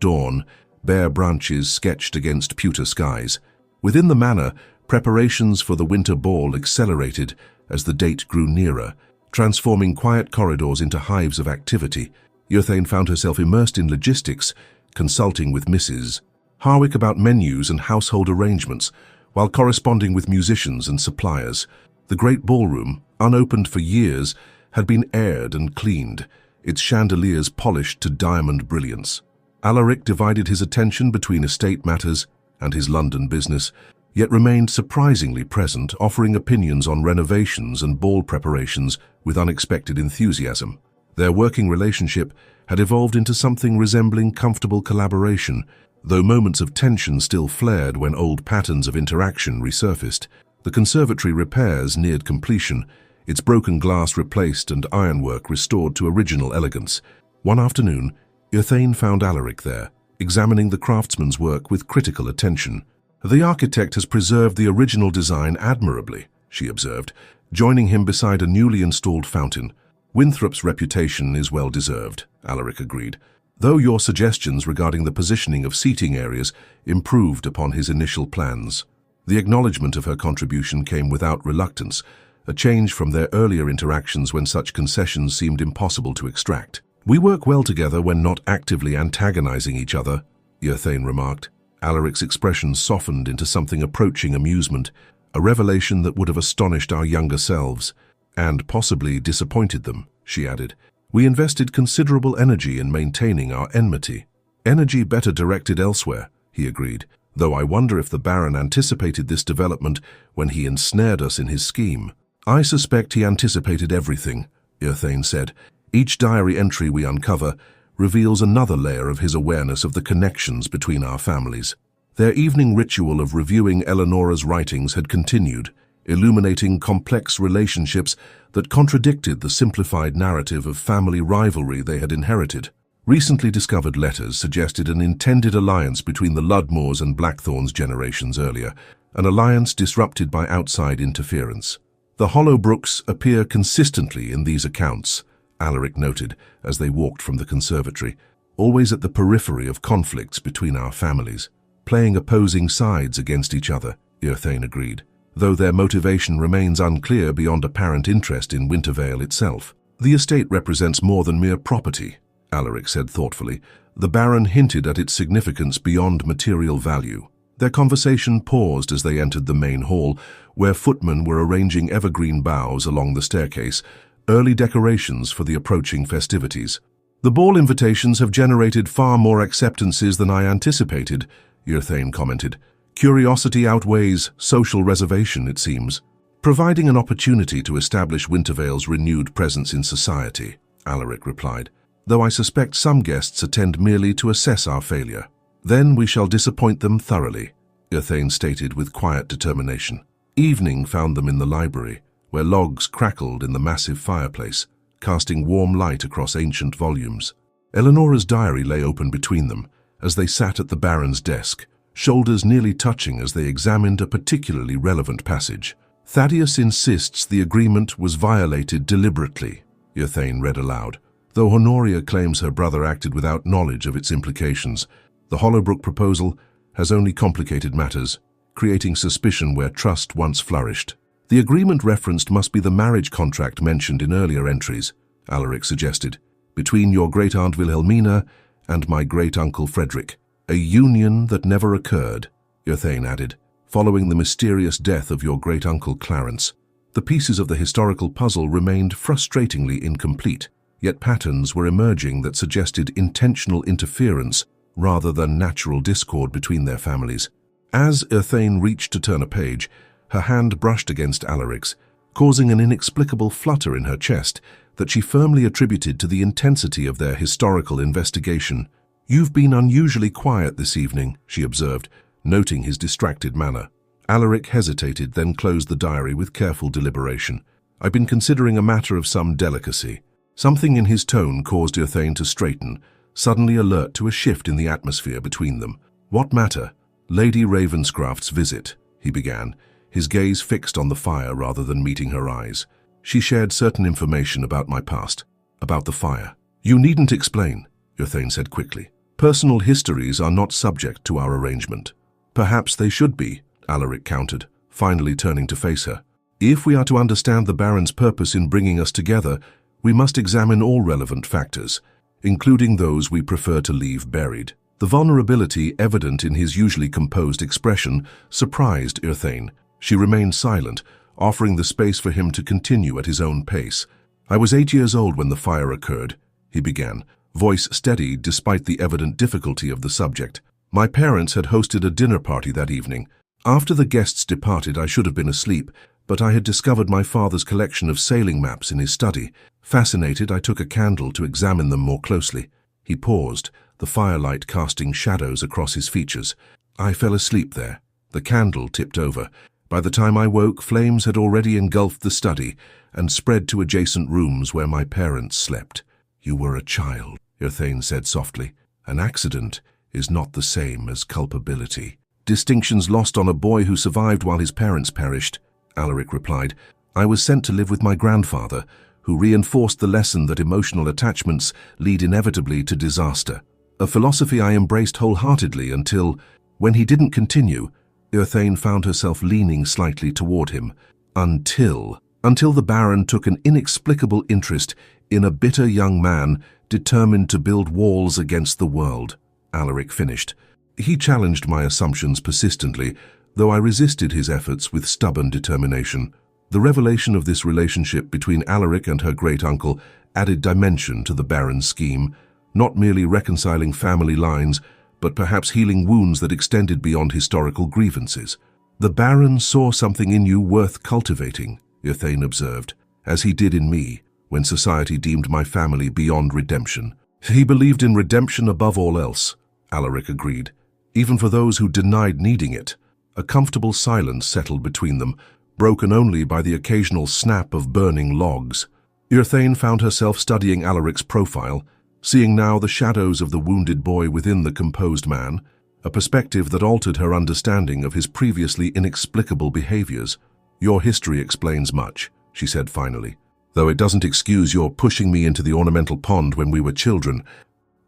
dawn, bare branches sketched against pewter skies. Within the manor, preparations for the winter ball accelerated as the date grew nearer, transforming quiet corridors into hives of activity. Yurthane found herself immersed in logistics, consulting with Mrs. Harwick about menus and household arrangements, while corresponding with musicians and suppliers. The great ballroom, unopened for years, had been aired and cleaned, its chandeliers polished to diamond brilliance. Alaric divided his attention between estate matters and his London business, yet remained surprisingly present, offering opinions on renovations and ball preparations with unexpected enthusiasm. Their working relationship had evolved into something resembling comfortable collaboration, though moments of tension still flared when old patterns of interaction resurfaced. The conservatory repairs neared completion, its broken glass replaced and ironwork restored to original elegance. One afternoon, Yurthane found Alaric there, examining the craftsman's work with critical attention. "The architect has preserved the original design admirably," she observed, joining him beside a newly installed fountain. "Winthrop's reputation is well deserved," Alaric agreed, though your suggestions regarding the positioning of seating areas improved upon his initial plans. The acknowledgement of her contribution came without reluctance, a change from their earlier interactions when such concessions seemed impossible to extract. "We work well together when not actively antagonizing each other," Yurthane remarked. Alaric's expression softened into something approaching amusement, a revelation that would have astonished our younger selves, and possibly disappointed them, she added. "We invested considerable energy in maintaining our enmity." "Energy better directed elsewhere," he agreed, "though I wonder if the Baron anticipated this development when he ensnared us in his scheme." "I suspect he anticipated everything," Yurthane said. "Each diary entry we uncover reveals another layer of his awareness of the connections between our families." Their evening ritual of reviewing Eleonora's writings had continued, illuminating complex relationships that contradicted the simplified narrative of family rivalry they had inherited. Recently discovered letters suggested an intended alliance between the Ludmores and Blackthorns generations earlier, an alliance disrupted by outside interference. "The Hollowbrooks appear consistently in these accounts," Alaric noted as they walked from the conservatory, "always at the periphery of conflicts between our families, playing opposing sides against each other," Yurthane agreed, though their motivation remains unclear beyond apparent interest in Wintervale itself. "The estate represents more than mere property," Alaric said thoughtfully. The Baron hinted at its significance beyond material value. Their conversation paused as they entered the main hall, where footmen were arranging evergreen boughs along the staircase, early decorations for the approaching festivities. "The ball invitations have generated far more acceptances than I anticipated," Yurthane commented. "Curiosity outweighs social reservation, it seems." "Providing an opportunity to establish Wintervale's renewed presence in society," Alaric replied, "though I suspect some guests attend merely to assess our failure." "Then we shall disappoint them thoroughly," Yurthane stated with quiet determination. Evening found them in the library, where logs crackled in the massive fireplace, casting warm light across ancient volumes. Eleonora's diary lay open between them as they sat at the Baron's desk, shoulders nearly touching as they examined a particularly relevant passage. "Thaddeus insists the agreement was violated deliberately," Yurthane read aloud, though Honoria claims her brother acted without knowledge of its implications. "The Hollowbrook proposal has only complicated matters, creating suspicion where trust once flourished." "The agreement referenced must be the marriage contract mentioned in earlier entries," Alaric suggested, "between your great-aunt Wilhelmina and my great-uncle Frederick. A union that never occurred," Yurthane added, "following the mysterious death of your great-uncle Clarence. The pieces of the historical puzzle remained frustratingly incomplete, yet patterns were emerging that suggested intentional interference rather than natural discord between their families." As Yurthane reached to turn a page, her hand brushed against Alaric's, causing an inexplicable flutter in her chest that she firmly attributed to the intensity of their historical investigation. "You've been unusually quiet this evening," she observed, noting his distracted manner. Alaric hesitated, then closed the diary with careful deliberation. "I've been considering a matter of some delicacy." Something in his tone caused Yurthane to straighten, suddenly alert to a shift in the atmosphere between them. "What matter?" "Lady Ravenscraft's visit," he began, his gaze fixed on the fire rather than meeting her eyes. She shared certain information about my past, about the fire. You needn't explain, Urthane said quickly. Personal histories are not subject to our arrangement. Perhaps they should be, Alaric countered, finally turning to face her. If we are to understand the Baron's purpose in bringing us together, we must examine all relevant factors, including those we prefer to leave buried. The vulnerability evident in his usually composed expression surprised Urthane. She remained silent, offering the space for him to continue at his own pace. I was 8 years old when the fire occurred, he began, voice steady despite the evident difficulty of the subject. My parents had hosted a dinner party that evening. After the guests departed, I should have been asleep, but I had discovered my father's collection of sailing maps in his study. Fascinated, I took a candle to examine them more closely. He paused, the firelight casting shadows across his features. I fell asleep there. The candle tipped over. By the time I woke, flames had already engulfed the study and spread to adjacent rooms where my parents slept. You were a child, Urthane said softly. An accident is not the same as culpability. Distinctions lost on a boy who survived while his parents perished, Alaric replied. I was sent to live with my grandfather, who reinforced the lesson that emotional attachments lead inevitably to disaster. A philosophy I embraced wholeheartedly until, when he didn't continue, Urthane found herself leaning slightly toward him. Until the Baron took an inexplicable interest in a bitter young man determined to build walls against the world, Alaric finished. He challenged my assumptions persistently, though I resisted his efforts with stubborn determination. The revelation of this relationship between Alaric and her great-uncle added dimension to the Baron's scheme, not merely reconciling family lines, but perhaps healing wounds that extended beyond historical grievances. The Baron saw something in you worth cultivating, Urthane observed, as he did in me, when society deemed my family beyond redemption. He believed in redemption above all else, Alaric agreed, even for those who denied needing it. A comfortable silence settled between them, broken only by the occasional snap of burning logs. Urthane found herself studying Alaric's profile, seeing now the shadows of the wounded boy within the composed man, a perspective that altered her understanding of his previously inexplicable behaviors. Your history explains much, she said finally, though it doesn't excuse your pushing me into the ornamental pond when we were children.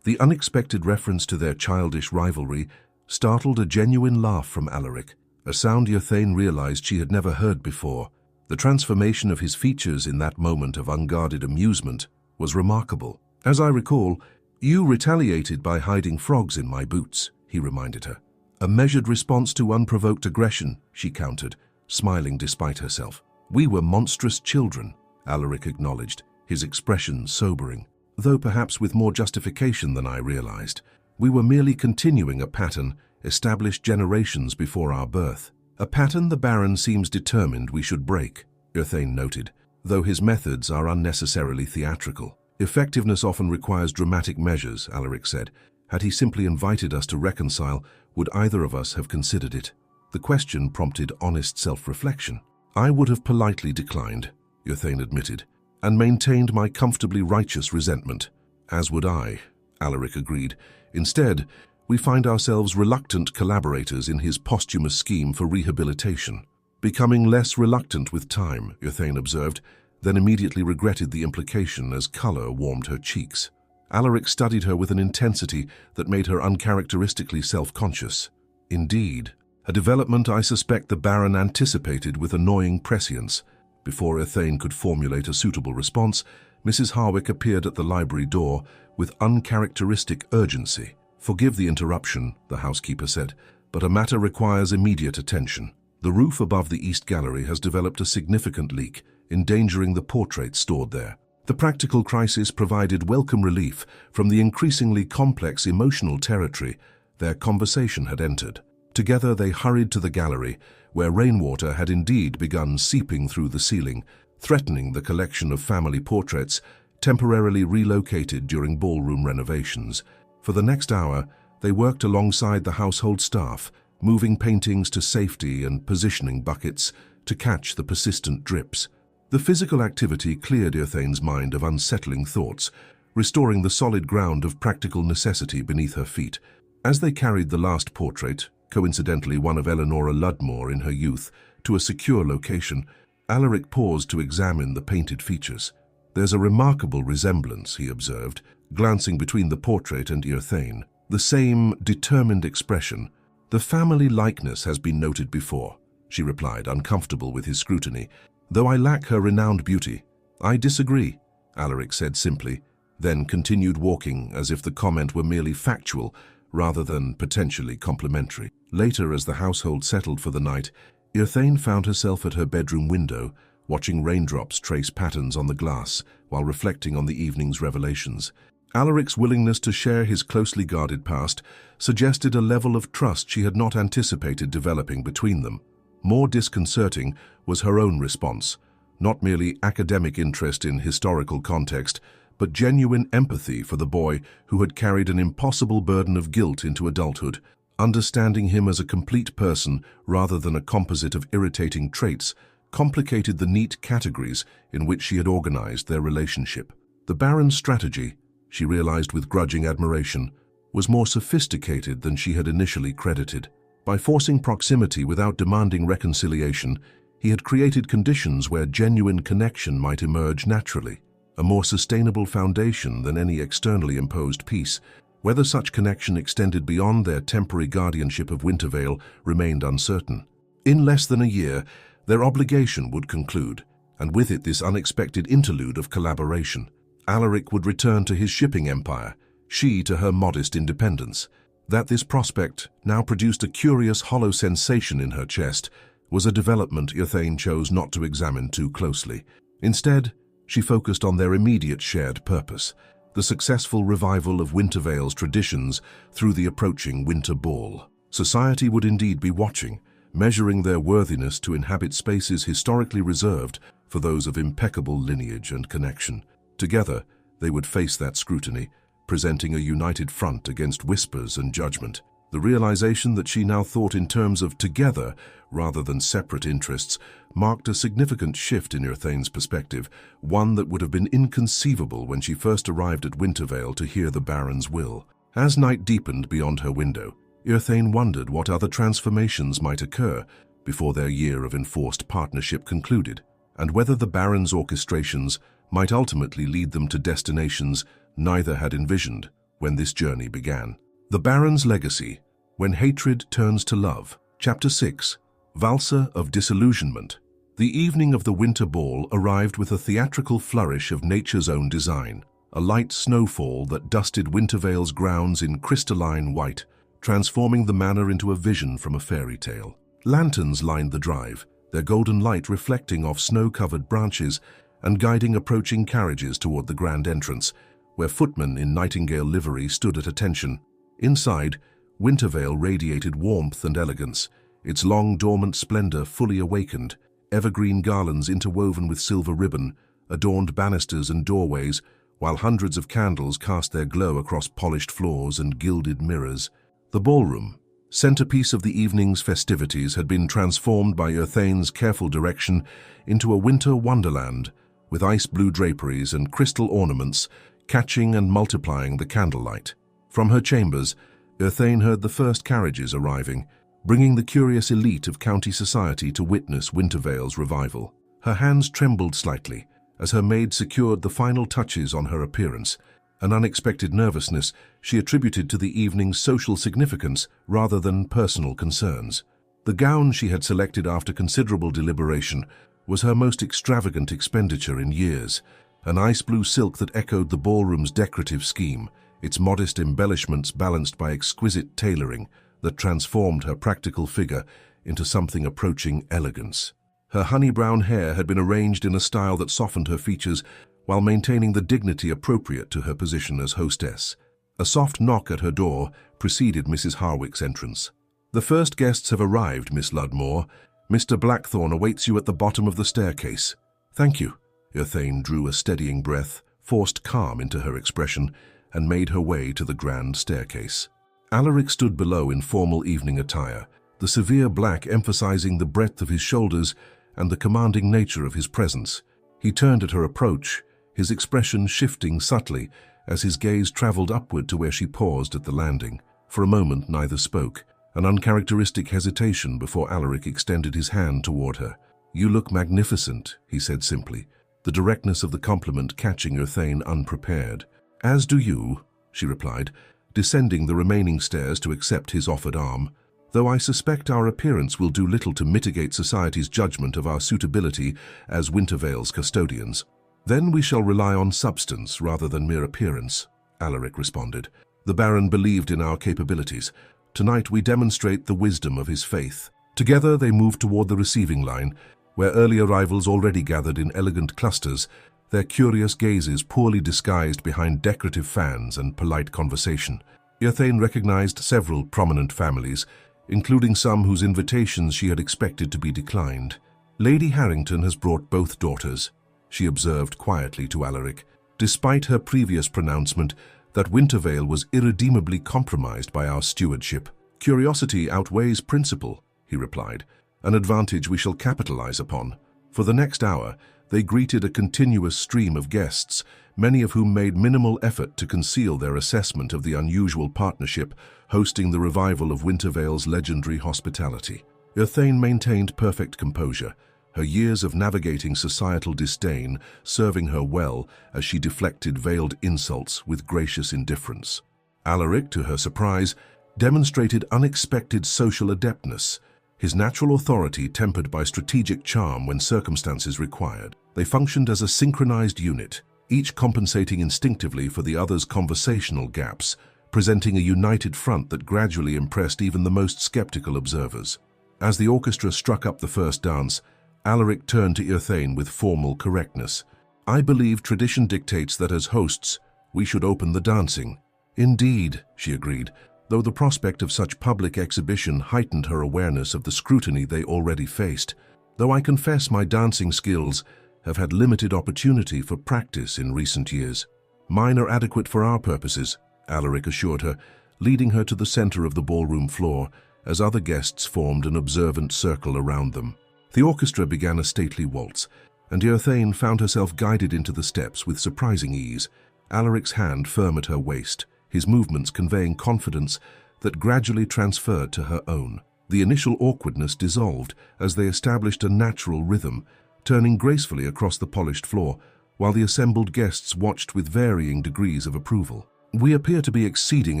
The unexpected reference to their childish rivalry startled a genuine laugh from Alaric, a sound Urthane realized she had never heard before. The transformation of his features in that moment of unguarded amusement was remarkable. As I recall, you retaliated by hiding frogs in my boots, he reminded her. A measured response to unprovoked aggression, she countered, smiling despite herself. We were monstrous children, Alaric acknowledged, his expression sobering, though perhaps with more justification than I realized. We were merely continuing a pattern established generations before our birth. A pattern the Baron seems determined we should break, Urthane noted, though his methods are unnecessarily theatrical. Effectiveness often requires dramatic measures, Alaric said. Had he simply invited us to reconcile, would either of us have considered it? The question prompted honest self-reflection. I would have politely declined, Urthane admitted, and maintained my comfortably righteous resentment. As would I, Alaric agreed. Instead, we find ourselves reluctant collaborators in his posthumous scheme for rehabilitation. Becoming less reluctant with time, Urthane observed, then immediately regretted the implication as color warmed her cheeks. Alaric studied her with an intensity that made her uncharacteristically self-conscious. Indeed, a development I suspect the Baron anticipated with annoying prescience. Before Urthane could formulate a suitable response, Mrs. Harwick appeared at the library door with uncharacteristic urgency. Forgive the interruption, the housekeeper said, but a matter requires immediate attention. The roof above the East Gallery has developed a significant leak, endangering the portraits stored there. The practical crisis provided welcome relief from the increasingly complex emotional territory their conversation had entered. Together they hurried to the gallery, where rainwater had indeed begun seeping through the ceiling, threatening the collection of family portraits temporarily relocated during ballroom renovations. For the next hour, they worked alongside the household staff, moving paintings to safety and positioning buckets to catch the persistent drips. The physical activity cleared Urthane's mind of unsettling thoughts, restoring the solid ground of practical necessity beneath her feet. As they carried the last portrait, coincidentally one of Eleanora Ludmore in her youth, to a secure location. Alaric paused to examine the painted features. "There's a remarkable resemblance," he observed, glancing between the portrait and Earthane. "The same determined expression. The family likeness has been noted before," she replied, uncomfortable with his scrutiny. "Though I lack her renowned beauty." "I disagree," Alaric said simply, then continued walking as if the comment were merely factual rather than potentially complimentary. Later, as the household settled for the night, Earthane found herself at her bedroom window, watching raindrops trace patterns on the glass while reflecting on the evening's revelations. Alaric's willingness to share his closely guarded past suggested a level of trust she had not anticipated developing between them. More disconcerting was her own response, not merely academic interest in historical context, but genuine empathy for the boy who had carried an impossible burden of guilt into adulthood. Understanding him as a complete person rather than a composite of irritating traits complicated the neat categories in which she had organized their relationship. The Baron's strategy, she realized with grudging admiration, was more sophisticated than she had initially credited. By forcing proximity without demanding reconciliation, he had created conditions where genuine connection might emerge naturally, a more sustainable foundation than any externally imposed peace. Whether such connection extended beyond their temporary guardianship of Wintervale remained uncertain. In less than a year, their obligation would conclude, and with it this unexpected interlude of collaboration. Alaric would return to his shipping empire, she to her modest independence. That this prospect now produced a curious hollow sensation in her chest was a development Earthane chose not to examine too closely. Instead, she focused on their immediate shared purpose, the successful revival of Wintervale's traditions through the approaching Winter Ball. Society would indeed be watching, measuring their worthiness to inhabit spaces historically reserved for those of impeccable lineage and connection. Together, they would face that scrutiny, presenting a united front against whispers and judgment. The realization that she now thought in terms of together rather than separate interests marked a significant shift in Earthane's perspective, one that would have been inconceivable when she first arrived at Wintervale to hear the Baron's will. As night deepened beyond her window, Earthane wondered what other transformations might occur before their year of enforced partnership concluded, and whether the Baron's orchestrations might ultimately lead them to destinations neither had envisioned when this journey began. The Baron's Legacy, When Hatred Turns to Love. Chapter 6. Valsa of Disillusionment. The evening of the Winter Ball arrived with a theatrical flourish of nature's own design, a light snowfall that dusted Wintervale's grounds in crystalline white, transforming the manor into a vision from a fairy tale. Lanterns lined the drive, their golden light reflecting off snow-covered branches and guiding approaching carriages toward the grand entrance, where footmen in nightingale livery stood at attention. Inside, Wintervale radiated warmth and elegance, its long dormant splendor fully awakened. Evergreen garlands interwoven with silver ribbon adorned banisters and doorways, while hundreds of candles cast their glow across polished floors and gilded mirrors. The ballroom, centerpiece of the evening's festivities, had been transformed by Earthane's careful direction into a winter wonderland, with ice-blue draperies and crystal ornaments catching and multiplying the candlelight. From her chambers, Earthane heard the first carriages arriving, bringing the curious elite of county society to witness Wintervale's revival. Her hands trembled slightly as her maid secured the final touches on her appearance, an unexpected nervousness she attributed to the evening's social significance rather than personal concerns. The gown she had selected after considerable deliberation was her most extravagant expenditure in years, an ice-blue silk that echoed the ballroom's decorative scheme, its modest embellishments balanced by exquisite tailoring that transformed her practical figure into something approaching elegance. Her honey-brown hair had been arranged in a style that softened her features while maintaining the dignity appropriate to her position as hostess. A soft knock at her door preceded Mrs. Harwick's entrance. "The first guests have arrived, Miss Ludmore. Mr. Blackthorne awaits you at the bottom of the staircase." "Thank you." Earthane drew a steadying breath, forced calm into her expression, and made her way to the grand staircase. Alaric stood below in formal evening attire, the severe black emphasizing the breadth of his shoulders and the commanding nature of his presence. He turned at her approach, his expression shifting subtly as his gaze traveled upward to where she paused at the landing. For a moment neither spoke, an uncharacteristic hesitation before Alaric extended his hand toward her. "You look magnificent," he said simply, the directness of the compliment catching Urthane unprepared. "As do you," she replied, descending the remaining stairs to accept his offered arm. "Though I suspect our appearance will do little to mitigate society's judgment of our suitability as Wintervale's custodians." "Then we shall rely on substance rather than mere appearance," Alaric responded. "The Baron believed in our capabilities. Tonight we demonstrate the wisdom of his faith." Together they moved toward the receiving line, where early arrivals already gathered in elegant clusters, their curious gazes poorly disguised behind decorative fans and polite conversation. Urthane recognized several prominent families, including some whose invitations she had expected to be declined. "Lady Harrington has brought both daughters," she observed quietly to Alaric, despite her previous pronouncement that Wintervale was irredeemably compromised by our stewardship. "Curiosity outweighs principle," he replied, "an advantage we shall capitalize upon." For the next hour, they greeted a continuous stream of guests, many of whom made minimal effort to conceal their assessment of the unusual partnership hosting the revival of Wintervale's legendary hospitality. Urthane maintained perfect composure, her years of navigating societal disdain serving her well as she deflected veiled insults with gracious indifference. Alaric, to her surprise, demonstrated unexpected social adeptness, his natural authority tempered by strategic charm when circumstances required. They functioned as a synchronized unit, each compensating instinctively for the other's conversational gaps, presenting a united front that gradually impressed even the most skeptical observers. As the orchestra struck up the first dance, Alaric turned to Urthane with formal correctness. "I believe tradition dictates that as hosts, we should open the dancing." "Indeed," she agreed, though the prospect of such public exhibition heightened her awareness of the scrutiny they already faced. "Though I confess my dancing skills have had limited opportunity for practice in recent years." "Mine are adequate for our purposes," Alaric assured her, leading her to the center of the ballroom floor as other guests formed an observant circle around them. The orchestra began a stately waltz, and Urthane found herself guided into the steps with surprising ease, Alaric's hand firm at her waist, his movements conveying confidence that gradually transferred to her own. The initial awkwardness dissolved as they established a natural rhythm, turning gracefully across the polished floor, while the assembled guests watched with varying degrees of approval. "We appear to be exceeding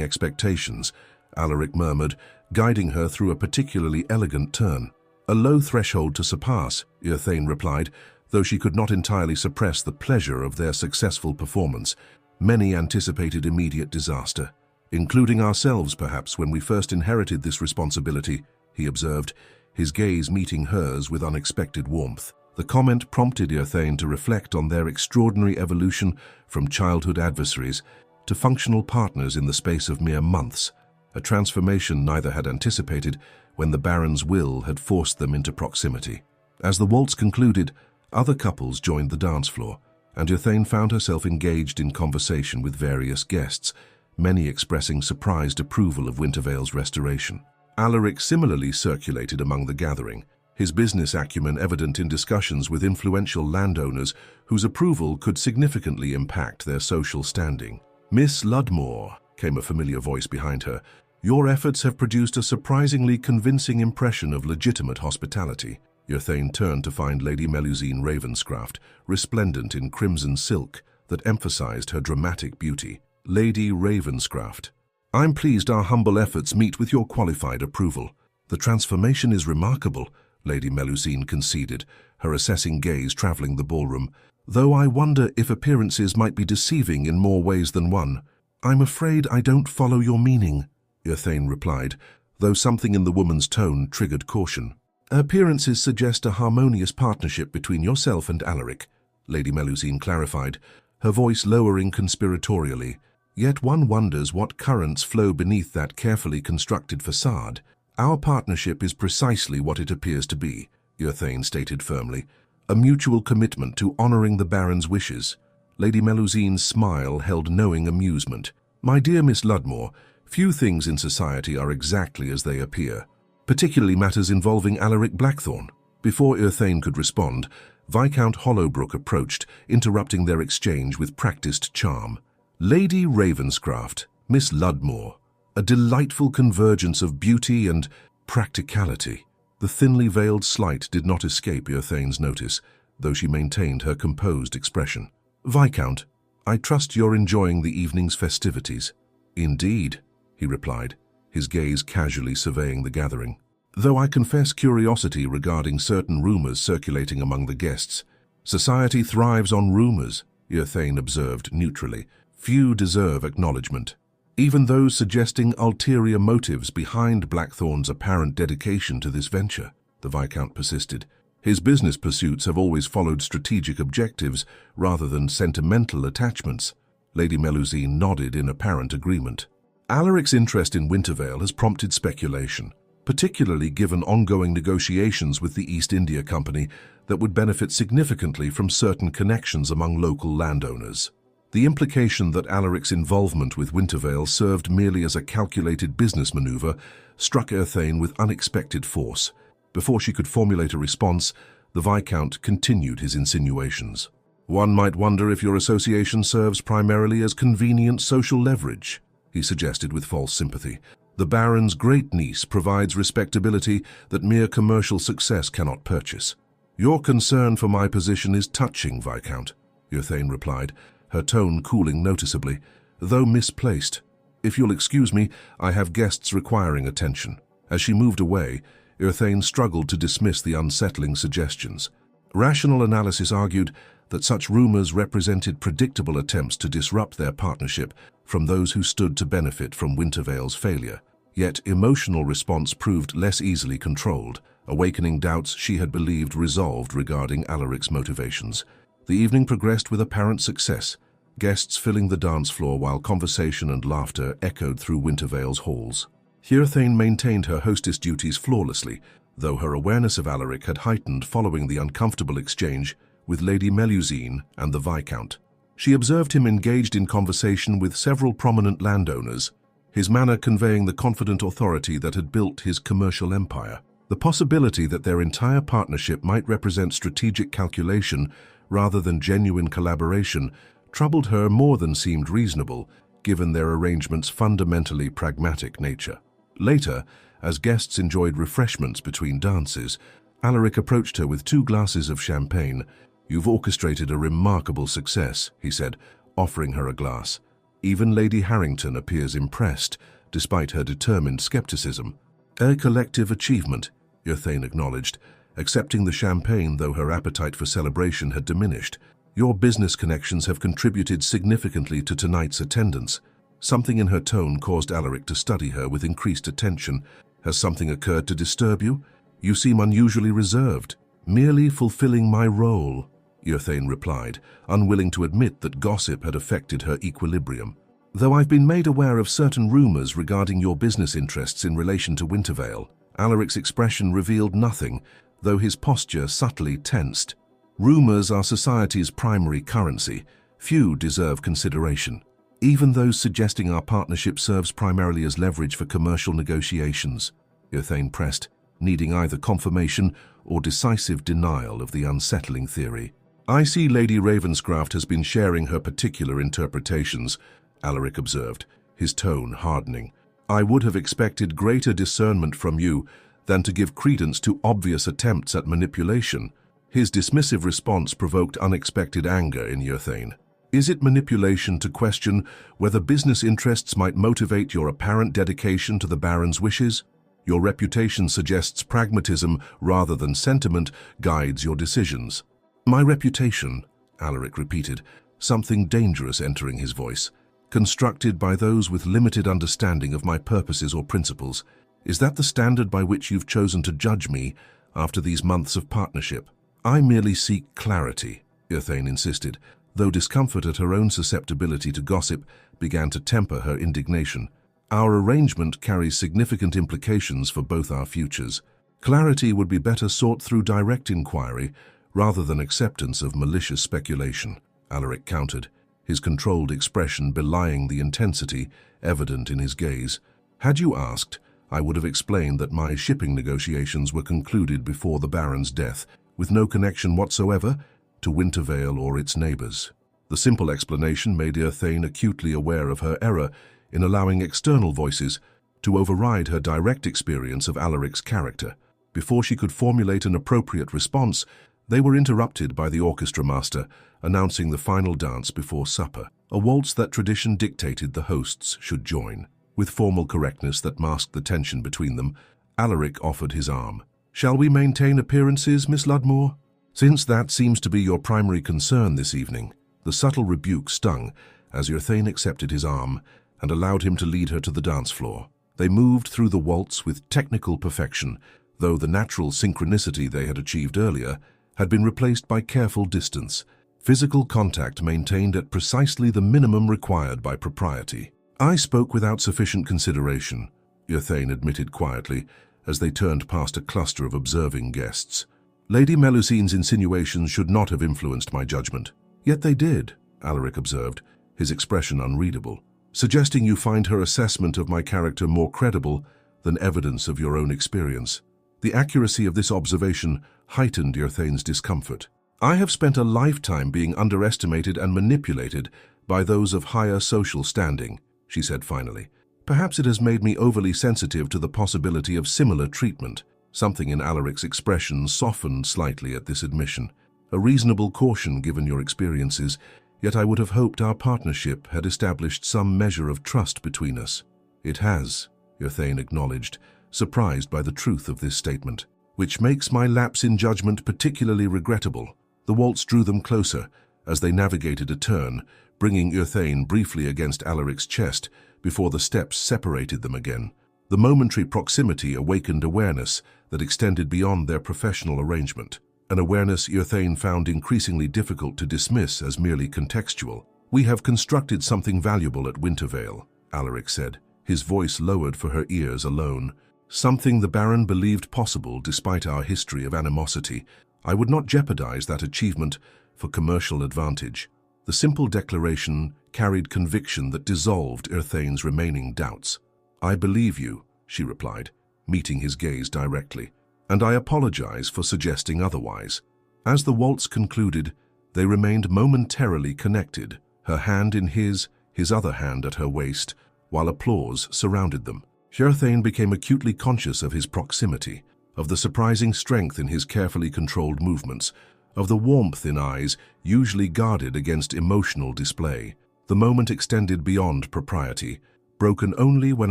expectations," Alaric murmured, guiding her through a particularly elegant turn. "A low threshold to surpass," Urthane replied, though she could not entirely suppress the pleasure of their successful performance. "Many anticipated immediate disaster, including ourselves perhaps when we first inherited this responsibility," he observed, his gaze meeting hers with unexpected warmth. The comment prompted Urthane to reflect on their extraordinary evolution from childhood adversaries to functional partners in the space of mere months, a transformation neither had anticipated when the Baron's will had forced them into proximity. As the waltz concluded, other couples joined the dance floor, and Urthane found herself engaged in conversation with various guests, many expressing surprised approval of Wintervale's restoration. Alaric similarly circulated among the gathering, his business acumen evident in discussions with influential landowners whose approval could significantly impact their social standing. "Miss Ludmore," came a familiar voice behind her, "your efforts have produced a surprisingly convincing impression of legitimate hospitality." Urthane turned to find Lady Melusine Ravenscraft, resplendent in crimson silk that emphasized her dramatic beauty. "Lady Ravenscraft, I'm pleased our humble efforts meet with your qualified approval." "The transformation is remarkable," Lady Melusine conceded, her assessing gaze traveling the ballroom, "though I wonder if appearances might be deceiving in more ways than one." "I'm afraid I don't follow your meaning," Urthane replied, though something in the woman's tone triggered caution. "Appearances suggest a harmonious partnership between yourself and Alaric," Lady Melusine clarified, her voice lowering conspiratorially. "Yet one wonders what currents flow beneath that carefully constructed facade. Our partnership is precisely what it appears to be," Urthane stated firmly, "a mutual commitment to honoring the Baron's wishes." Lady Melusine's smile held knowing amusement. "My dear Miss Ludmore, few things in society are exactly as they appear, particularly matters involving Alaric Blackthorne." Before Urthane could respond, Viscount Hollowbrook approached, interrupting their exchange with practiced charm. "Lady Ravenscraft, Miss Ludmore, a delightful convergence of beauty and practicality. The thinly veiled slight did not escape Earthane's notice, though she maintained her composed expression. "Viscount, I trust you're enjoying the evening's festivities." "Indeed," he replied, his gaze casually surveying the gathering. "Though I confess curiosity regarding certain rumors circulating among the guests." "Society thrives on rumors," Earthane observed neutrally. "Few deserve acknowledgement. Even those suggesting ulterior motives behind Blackthorn's apparent dedication to this venture," the Viscount persisted. "His business pursuits have always followed strategic objectives rather than sentimental attachments." Lady Melusine nodded in apparent agreement. "Alaric's interest in Wintervale has prompted speculation, particularly given ongoing negotiations with the East India Company that would benefit significantly from certain connections among local landowners. The implication that Alaric's involvement with Wintervale served merely as a calculated business maneuver struck Earthane with unexpected force. Before she could formulate a response, the Viscount continued his insinuations. "One might wonder if your association serves primarily as convenient social leverage," he suggested with false sympathy. "The Baron's great-niece provides respectability that mere commercial success cannot purchase." "Your concern for my position is touching, Viscount," Earthane replied, her tone cooling noticeably, though misplaced. "If you'll excuse me, I have guests requiring attention." As she moved away, Earthane struggled to dismiss the unsettling suggestions. Rational analysis argued that such rumors represented predictable attempts to disrupt their partnership from those who stood to benefit from Wintervale's failure. Yet emotional response proved less easily controlled, awakening doubts she had believed resolved regarding Alaric's motivations. The evening progressed with apparent success, guests filling the dance floor while conversation and laughter echoed through Wintervale's halls. Earthane maintained her hostess duties flawlessly, though her awareness of Alaric had heightened following the uncomfortable exchange with Lady Melusine and the Viscount. She observed him engaged in conversation with several prominent landowners, his manner conveying the confident authority that had built his commercial empire. The possibility that their entire partnership might represent strategic calculation rather than genuine collaboration troubled her more than seemed reasonable, given their arrangement's fundamentally pragmatic nature. Later, as guests enjoyed refreshments between dances, Alaric approached her with 2 glasses of champagne. "You've orchestrated a remarkable success," he said, offering her a glass. "Even Lady Harrington appears impressed, despite her determined skepticism." "A collective achievement," Earthane acknowledged, accepting the champagne though her appetite for celebration had diminished. "Your business connections have contributed significantly to tonight's attendance." Something in her tone caused Alaric to study her with increased attention. "Has something occurred to disturb you? You seem unusually reserved." "Merely fulfilling my role," Earthane replied, unwilling to admit that gossip had affected her equilibrium. "Though I've been made aware of certain rumors regarding your business interests in relation to Wintervale." Alaric's expression revealed nothing, though his posture subtly tensed. "Rumors are society's primary currency. Few deserve consideration. Even those suggesting our partnership serves primarily as leverage for commercial negotiations," Earthane pressed, needing either confirmation or decisive denial of the unsettling theory. "I see Lady Ravenscraft has been sharing her particular interpretations," Alaric observed, his tone hardening. "I would have expected greater discernment from you than to give credence to obvious attempts at manipulation." His dismissive response provoked unexpected anger in Earthane. "Is it manipulation to question whether business interests might motivate your apparent dedication to the Baron's wishes? Your reputation suggests pragmatism rather than sentiment guides your decisions." "My reputation," Alaric repeated, something dangerous entering his voice. "Constructed by those with limited understanding of my purposes or principles. Is that the standard by which you've chosen to judge me after these months of partnership?" "I merely seek clarity," Earthane insisted, though discomfort at her own susceptibility to gossip began to temper her indignation. "Our arrangement carries significant implications for both our futures. Clarity would be better sought through direct inquiry rather than acceptance of malicious speculation," Alaric countered, his controlled expression belying the intensity evident in his gaze. "Had you asked, I would have explained that my shipping negotiations were concluded before the Baron's death, with no connection whatsoever to Wintervale or its neighbors." The simple explanation made Earthane acutely aware of her error in allowing external voices to override her direct experience of Alaric's character. Before she could formulate an appropriate response, they were interrupted by the orchestra master, announcing the final dance before supper, a waltz that tradition dictated the hosts should join. With formal correctness that masked the tension between them, Alaric offered his arm. "Shall we maintain appearances, Miss Ludmore? Since that seems to be your primary concern this evening." The subtle rebuke stung as Yrthane accepted his arm and allowed him to lead her to the dance floor. They moved through the waltz with technical perfection, though the natural synchronicity they had achieved earlier had been replaced by careful distance, physical contact maintained at precisely the minimum required by propriety. "I spoke without sufficient consideration," Yrthane admitted quietly as they turned past a cluster of observing guests. "Lady Melusine's insinuations should not have influenced my judgment." "Yet they did," Alaric observed, his expression unreadable, "suggesting you find her assessment of my character more credible than evidence of your own experience." The accuracy of this observation heightened Yrthane's discomfort. "I have spent a lifetime being underestimated and manipulated by those of higher social standing," she said finally. "Perhaps it has made me overly sensitive to the possibility of similar treatment." Something in Alaric's expression softened slightly at this admission. "A reasonable caution given your experiences, yet I would have hoped our partnership had established some measure of trust between us." "It has," Yrthane acknowledged, surprised by the truth of this statement. "Which makes my lapse in judgment particularly regrettable." The waltz drew them closer as they navigated a turn, bringing Yrthane briefly against Alaric's chest before the steps separated them again. The momentary proximity awakened awareness that extended beyond their professional arrangement, an awareness Yrthane found increasingly difficult to dismiss as merely contextual. "We have constructed something valuable at Wintervale," Alaric said, his voice lowered for her ears alone. "Something the Baron believed possible despite our history of animosity. I would not jeopardize that achievement for commercial advantage." The simple declaration carried conviction that dissolved Yrthane's remaining doubts. "I believe you," she replied, meeting his gaze directly, "and I apologize for suggesting otherwise." As the waltz concluded, they remained momentarily connected, her hand in his other hand at her waist, while applause surrounded them. Yrthane became acutely conscious of his proximity, of the surprising strength in his carefully controlled movements, of the warmth in eyes usually guarded against emotional display. The moment extended beyond propriety, broken only when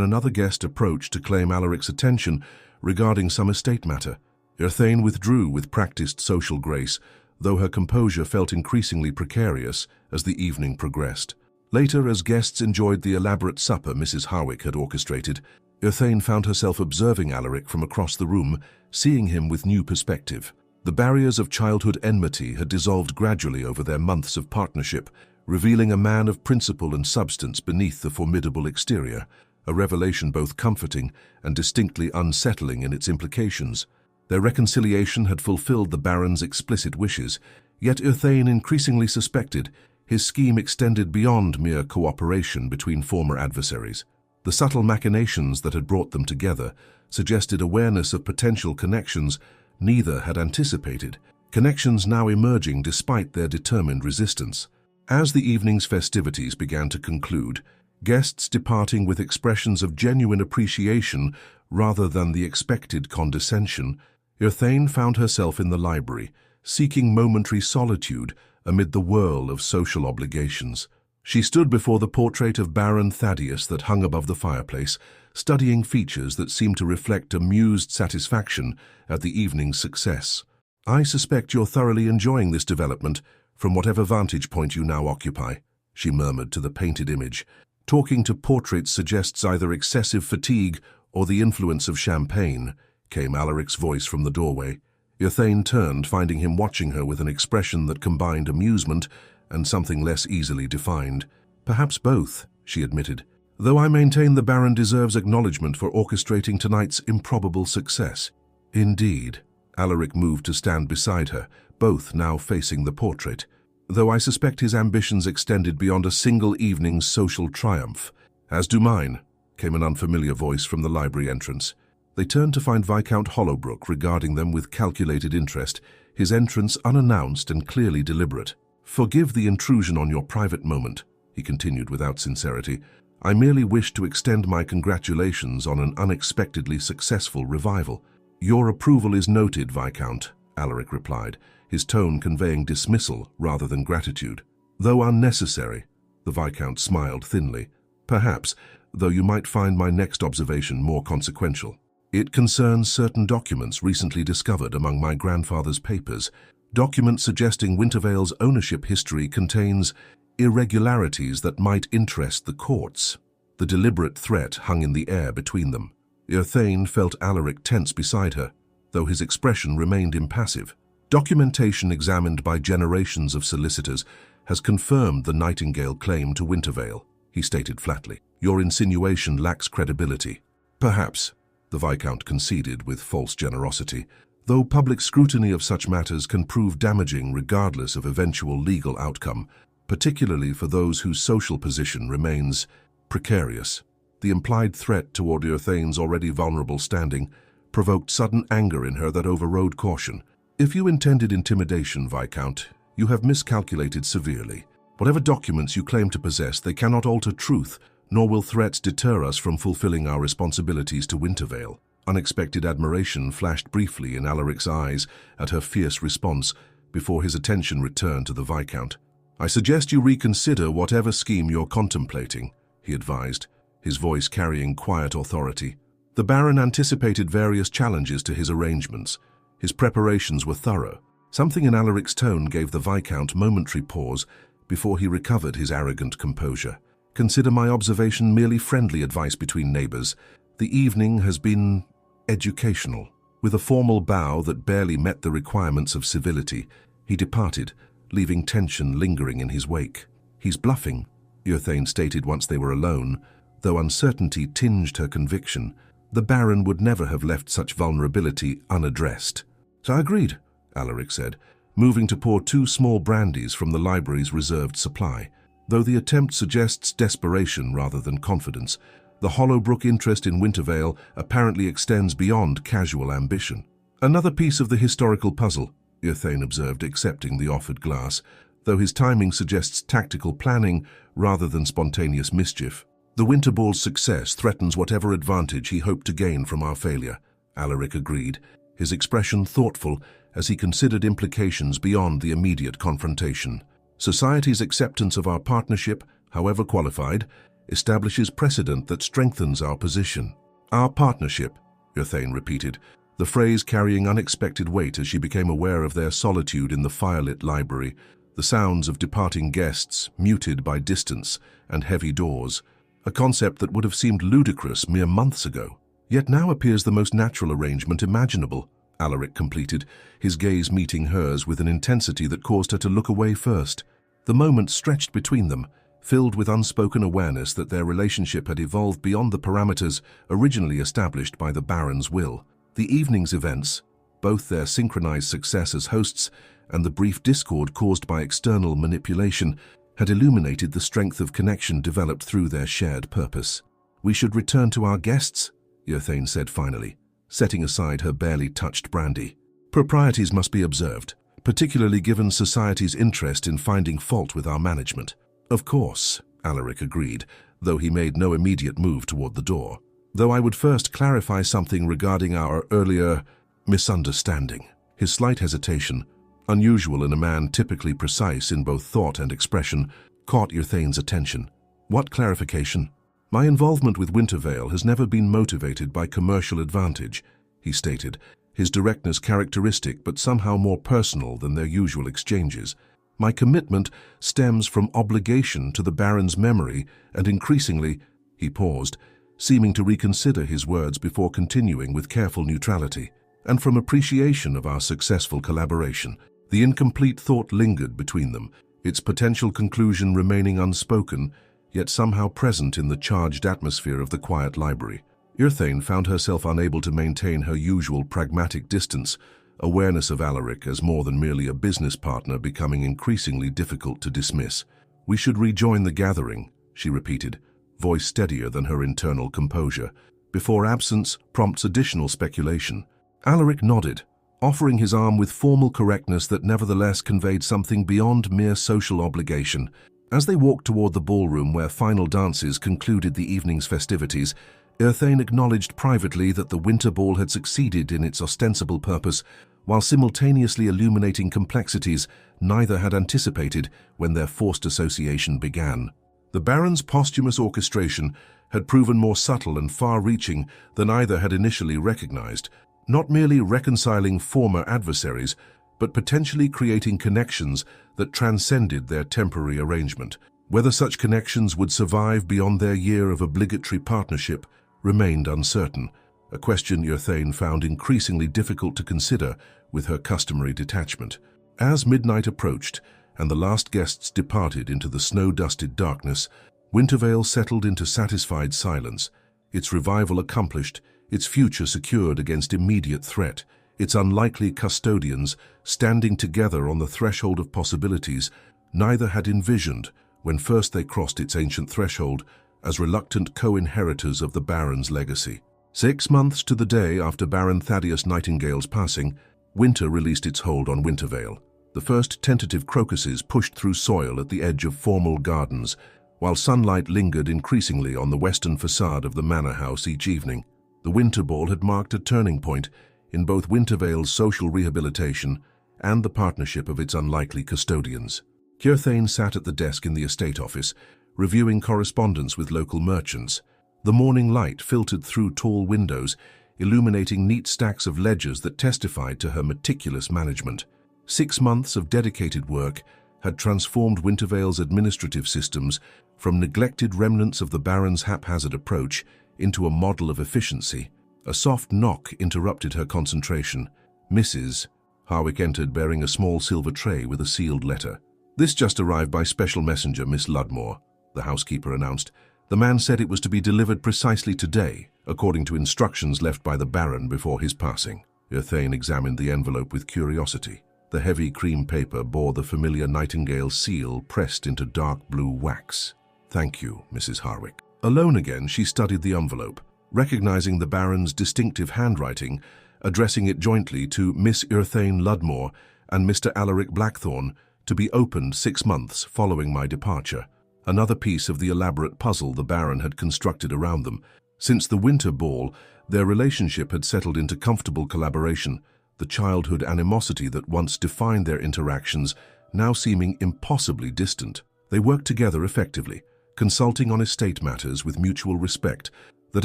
another guest approached to claim Alaric's attention regarding some estate matter. Yrthane withdrew with practiced social grace, though her composure felt increasingly precarious as the evening progressed. Later, as guests enjoyed the elaborate supper Mrs. Harwick had orchestrated, Yrthane found herself observing Alaric from across the room, seeing him with new perspective. The barriers of childhood enmity had dissolved gradually over their months of partnership, revealing a man of principle and substance beneath the formidable exterior, a revelation both comforting and distinctly unsettling in its implications. Their reconciliation had fulfilled the Baron's explicit wishes, yet Yrthane increasingly suspected his scheme extended beyond mere cooperation between former adversaries. The subtle machinations that had brought them together suggested awareness of potential connections neither had anticipated, connections now emerging despite their determined resistance. As the evening's festivities began to conclude, guests departing with expressions of genuine appreciation rather than the expected condescension, Yrthane found herself in the library, seeking momentary solitude amid the whirl of social obligations. She stood before the portrait of Baron Thaddeus that hung above the fireplace, studying features that seemed to reflect amused satisfaction at the evening's success. "I suspect you're thoroughly enjoying this development, from whatever vantage point you now occupy," she murmured to the painted image. "Talking to portraits suggests either excessive fatigue or the influence of champagne," came Alaric's voice from the doorway. Yrthane turned, finding him watching her with an expression that combined amusement and something less easily defined. "Perhaps both," she admitted, "though I maintain the Baron deserves acknowledgement for orchestrating tonight's improbable success." "Indeed." Alaric moved to stand beside her, both now facing the portrait. "Though I suspect his ambitions extended beyond a single evening's social triumph." "As do mine," came an unfamiliar voice from the library entrance. They turned to find Viscount Hollowbrook regarding them with calculated interest, his entrance unannounced and clearly deliberate. "Forgive the intrusion on your private moment," he continued without sincerity. I merely wish to extend my congratulations on an unexpectedly successful revival. Your approval is noted, Viscount, Alaric replied, his tone conveying dismissal rather than gratitude. Though unnecessary, the Viscount smiled thinly. Perhaps, though you might find my next observation more consequential. It concerns certain documents recently discovered among my grandfather's papers. Documents suggesting Wintervale's ownership history contains irregularities that might interest the courts. The deliberate threat hung in the air between them. Irthane felt Alaric tense beside her, though his expression remained impassive. Documentation examined by generations of solicitors has confirmed the Nightingale claim to Wintervale, he stated flatly. Your insinuation lacks credibility. Perhaps, the Viscount conceded with false generosity, though public scrutiny of such matters can prove damaging regardless of eventual legal outcome, particularly for those whose social position remains precarious. The implied threat toward Irthane's already vulnerable standing provoked sudden anger in her that overrode caution. If you intended intimidation, Viscount, you have miscalculated severely. Whatever documents you claim to possess, they cannot alter truth, nor will threats deter us from fulfilling our responsibilities to Wintervale. Unexpected admiration flashed briefly in Alaric's eyes at her fierce response before his attention returned to the Viscount. I suggest you reconsider whatever scheme you're contemplating, he advised, his voice carrying quiet authority. The Baron anticipated various challenges to his arrangements. His preparations were thorough. Something in Alaric's tone gave the Viscount momentary pause before he recovered his arrogant composure. Consider my observation merely friendly advice between neighbors. The evening has been educational. With a formal bow that barely met the requirements of civility, he departed, leaving tension lingering in his wake. He's bluffing, Irthane stated once they were alone. Though uncertainty tinged her conviction, the Baron would never have left such vulnerability unaddressed. So I agreed, Alaric said, moving to pour 2 small brandies from the library's reserved supply. Though the attempt suggests desperation rather than confidence, the Hollowbrook interest in Wintervale apparently extends beyond casual ambition. Another piece of the historical puzzle, Irthane observed, accepting the offered glass, though his timing suggests tactical planning rather than spontaneous mischief. The Winterball's success threatens whatever advantage he hoped to gain from our failure, Alaric agreed, his expression thoughtful as he considered implications beyond the immediate confrontation. Society's acceptance of our partnership, however qualified, establishes precedent that strengthens our position. Our partnership, Irthane repeated, the phrase carrying unexpected weight as she became aware of their solitude in the firelit library, the sounds of departing guests muted by distance and heavy doors, a concept that would have seemed ludicrous mere months ago, yet now appears the most natural arrangement imaginable, Alaric completed, his gaze meeting hers with an intensity that caused her to look away first. The moment stretched between them, filled with unspoken awareness that their relationship had evolved beyond the parameters originally established by the Baron's will. The evening's events, both their synchronized success as hosts and the brief discord caused by external manipulation, had illuminated the strength of connection developed through their shared purpose. We should return to our guests, Irthane said finally, setting aside her barely touched brandy. Proprieties must be observed, particularly given society's interest in finding fault with our management. Of course, Alaric agreed, though he made no immediate move toward the door. Though I would first clarify something regarding our earlier misunderstanding. His slight hesitation, unusual in a man typically precise in both thought and expression, caught Irthane's attention. What clarification? My involvement with Wintervale has never been motivated by commercial advantage, he stated, his directness characteristic but somehow more personal than their usual exchanges. My commitment stems from obligation to the Baron's memory and increasingly, he paused, seeming to reconsider his words before continuing with careful neutrality, and from appreciation of our successful collaboration. The incomplete thought lingered between them, its potential conclusion remaining unspoken, yet somehow present in the charged atmosphere of the quiet library. Irthane found herself unable to maintain her usual pragmatic distance, awareness of Alaric as more than merely a business partner becoming increasingly difficult to dismiss. We should rejoin the gathering, she repeated, voice steadier than her internal composure, before absence prompts additional speculation. Alaric nodded, offering his arm with formal correctness that nevertheless conveyed something beyond mere social obligation. As they walked toward the ballroom where final dances concluded the evening's festivities, Earthane acknowledged privately that the winter ball had succeeded in its ostensible purpose, while simultaneously illuminating complexities neither had anticipated when their forced association began. The Baron's posthumous orchestration had proven more subtle and far-reaching than either had initially recognized, not merely reconciling former adversaries, but potentially creating connections that transcended their temporary arrangement. Whether such connections would survive beyond their year of obligatory partnership remained uncertain, a question Earthane found increasingly difficult to consider with her customary detachment. As midnight approached and the last guests departed into the snow-dusted darkness, Wintervale settled into satisfied silence, its revival accomplished, its future secured against immediate threat, its unlikely custodians standing together on the threshold of possibilities neither had envisioned when first they crossed its ancient threshold as reluctant co-inheritors of the Baron's legacy. 6 months to the day after Baron Thaddeus Nightingale's passing, winter released its hold on Wintervale. The first tentative crocuses pushed through soil at the edge of formal gardens, while sunlight lingered increasingly on the western facade of the manor house each evening. The winter ball had marked a turning point in both Wintervale's social rehabilitation and the partnership of its unlikely custodians. Earthane sat at the desk in the estate office, reviewing correspondence with local merchants. The morning light filtered through tall windows, illuminating neat stacks of ledgers that testified to her meticulous management. 6 months of dedicated work had transformed Wintervale's administrative systems from neglected remnants of the Baron's haphazard approach into a model of efficiency. A soft knock interrupted her concentration. Mrs. Harwick entered bearing a small silver tray with a sealed letter. "This just arrived by special messenger, Miss Ludmore," the housekeeper announced. "The man said it was to be delivered precisely today, according to instructions left by the Baron before his passing." Earthane examined the envelope with curiosity. The heavy cream paper bore the familiar Nightingale seal pressed into dark blue wax. "Thank you, Mrs. Harwick." Alone again, she studied the envelope, recognizing the Baron's distinctive handwriting, addressing it jointly to Miss Earthane Ludmore and Mr. Alaric Blackthorne, to be opened 6 months following my departure. Another piece of the elaborate puzzle the Baron had constructed around them. Since the winter ball, their relationship had settled into comfortable collaboration, the childhood animosity that once defined their interactions now seeming impossibly distant. They worked together effectively, consulting on estate matters with mutual respect that